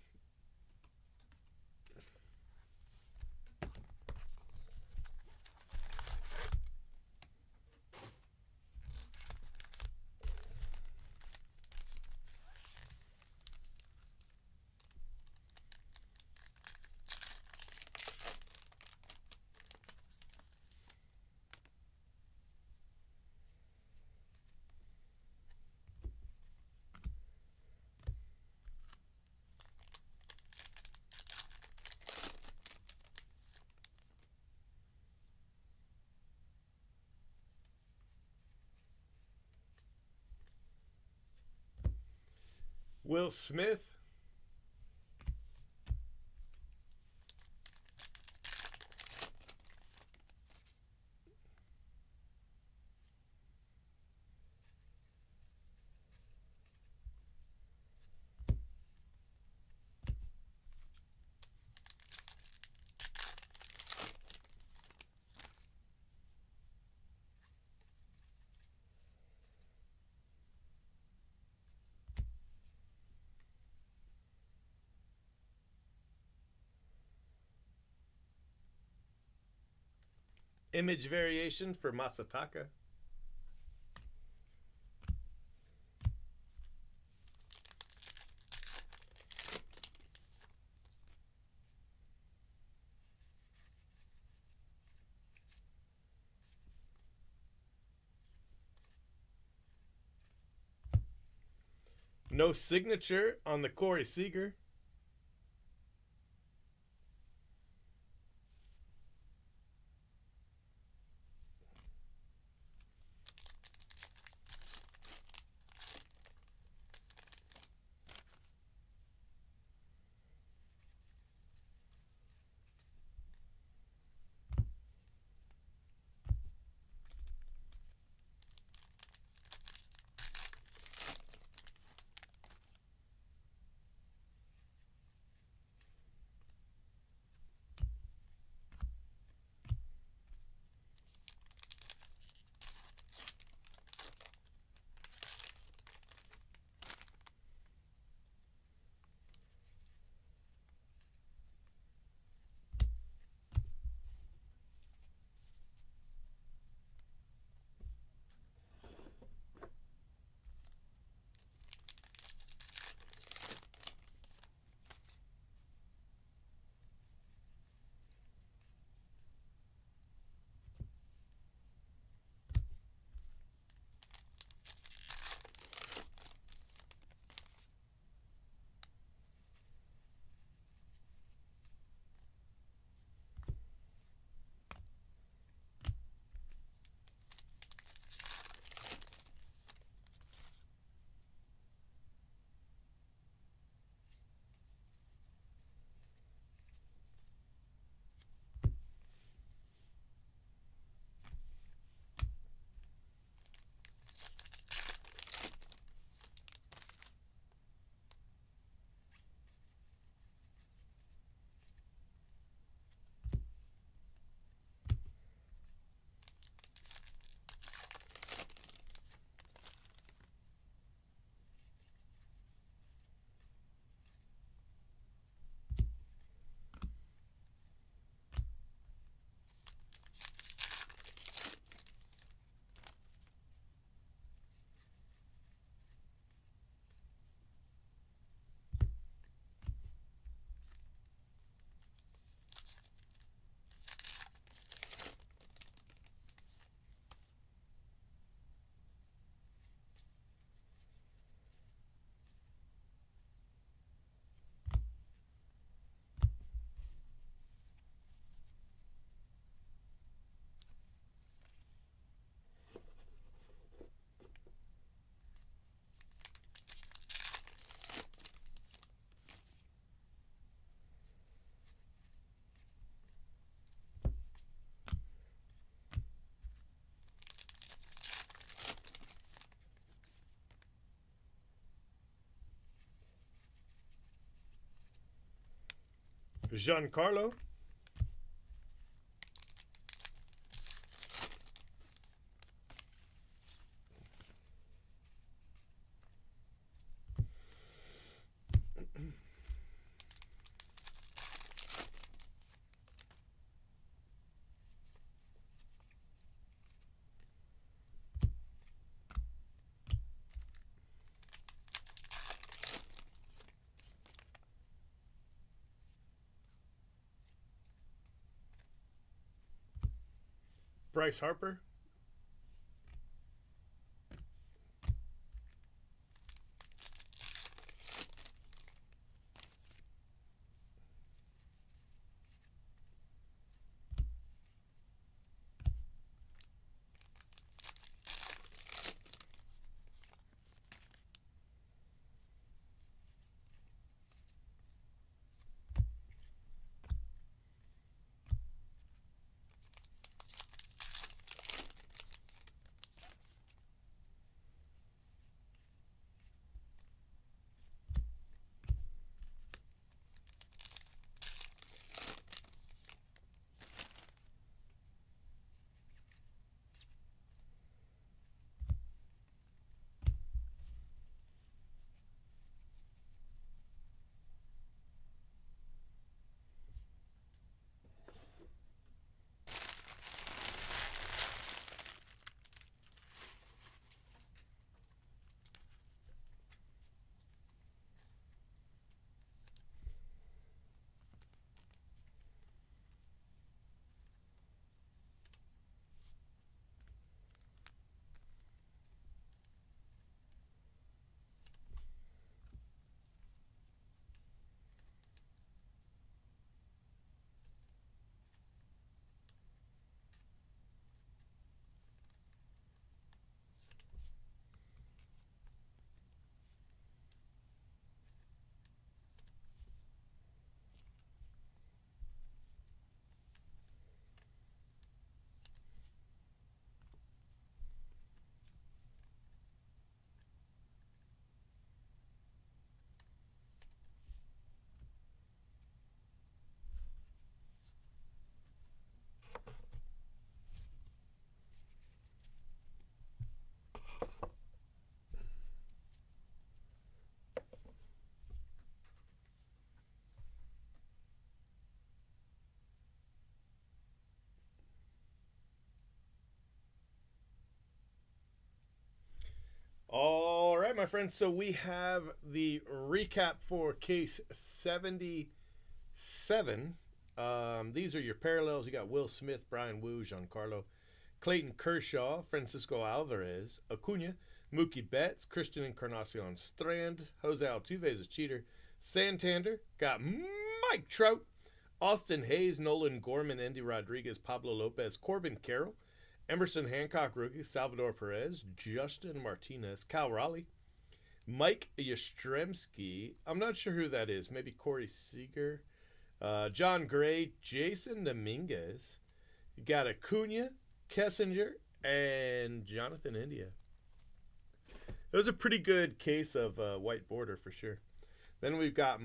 Will Smith. Image variation for Masataka. No signature on the Corey Seager. Giancarlo. Bryce Harper. All right, my friends. So we have the recap for case 77. These are your parallels. You got Will Smith, Brian Wu, Giancarlo, Clayton Kershaw, Francisco Alvarez, Acuna, Mookie Betts, Christian Encarnacion Strand, Jose Altuve is a cheater, Santander, got Mike Trout, Austin Hayes, Nolan Gorman, Andy Rodriguez, Pablo Lopez, Corbin Carroll, Emerson Hancock rookie, Salvador Perez, Justin Martinez, Cal Raleigh, Mike Yastrzemski, I'm not sure who that is, maybe Corey Seager, John Gray, Jason Dominguez, you got Acuna, Kessinger, and Jonathan India. It was a pretty good case of white border for sure. Then we've got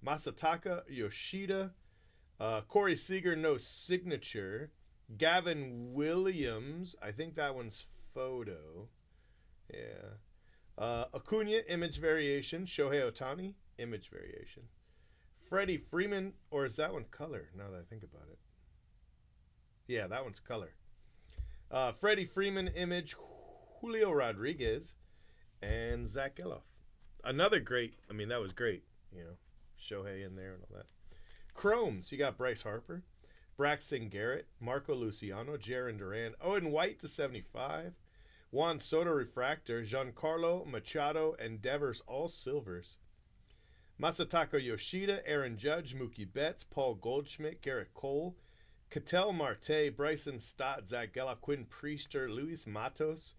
Masataka Yoshida, Corey Seager, no signature, Gavin Williams, I think that one's photo. Yeah. Acuna, image variation. Shohei Ohtani, image variation. Freddie Freeman, or is that one color now that I think about it? Yeah, that one's color. Freddie Freeman, image. Julio Rodriguez, and Zach Geloff. Another great, I mean, that was great. Shohei in there and all that. Chromes, you got Bryce Harper, Braxton Garrett, Marco Luciano, Jarren Duran, Owen White to 75, Juan Soto Refractor, Giancarlo Machado, and Devers, all silvers. Masataka Yoshida, Aaron Judge, Mookie Betts, Paul Goldschmidt, Garrett Cole, Ketel Marte, Bryson Stott, Zach Geloff, Quinn Priester, Luis Matos,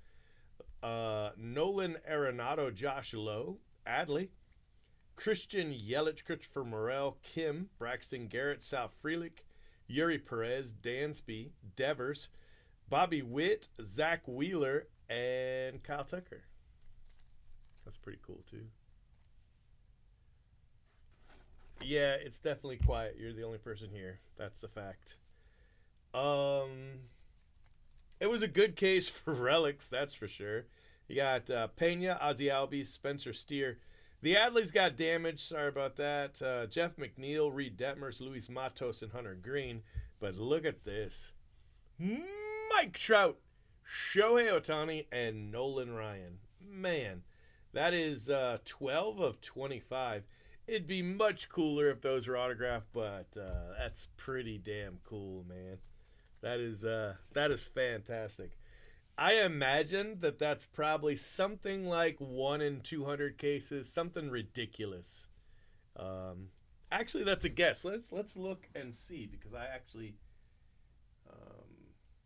Nolan Arenado, Josh Lowe, Adley, Christian Yelich, Christopher Morel, Kim, Braxton Garrett, Sal Frelick, Yuri Perez, Dansby, Devers, Bobby Witt, Zach Wheeler, and Kyle Tucker. That's pretty cool, too. Yeah, it's definitely quiet. You're the only person here. That's a fact. It was a good case for relics, that's for sure. You got Pena, Ozzie Albies, Spencer Steer. The Adleys got damaged. Sorry about that. Jeff McNeil, Reed Detmers, Luis Matos, and Hunter Green. But look at this. Mike Trout, Shohei Ohtani, and Nolan Ryan. Man, that is 12 of 25. It'd be much cooler if those were autographed, but that's pretty damn cool, man. That is fantastic. I imagine that that's probably something like 1 in 200 cases, something ridiculous. Actually, that's a guess. Let's look and see, because I actually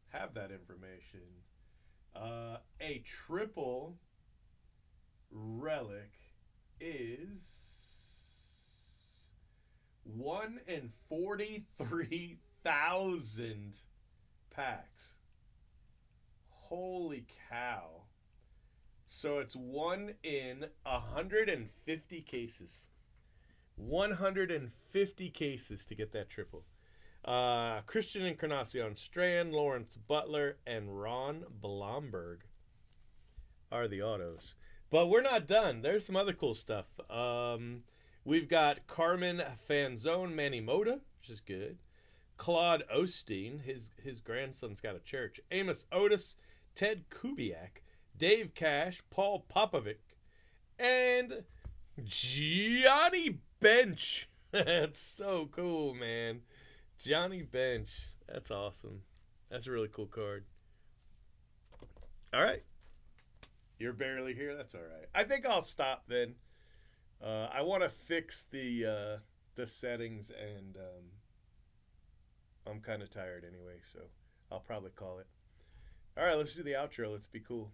have that information. A triple relic is 1 in 43,000 packs. Holy cow. So it's 1 in 150 cases. 150 cases to get that triple. Christian Encarnacion Strand, Lawrence Butler, and Ron Blomberg are the autos. But we're not done. There's some other cool stuff. We've got Carmen Fanzone Manimoto, which is good. Claude Osteen, his grandson's got a church. Amos Otis, Ted Kubiak, Dave Cash, Paul Popovic, and Johnny Bench. That's so cool, man. Johnny Bench. That's awesome. That's a really cool card. All right. You're barely here. That's all right. I think I'll stop then. I want to fix the settings, and I'm kind of tired anyway, so I'll probably call it. All right, let's do the outro. Let's be cool.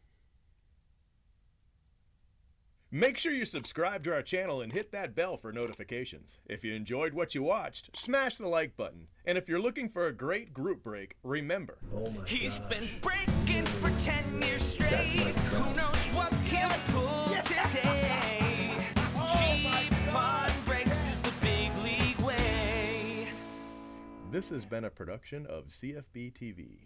Make sure you subscribe to our channel and hit that bell for notifications. If you enjoyed what you watched, smash the like button. And if you're looking for a great group break, remember. He's been breaking for 10 years straight. Who knows what he'll pull today? Cheap fun breaks is the big league way. This has been a production of CFB TV.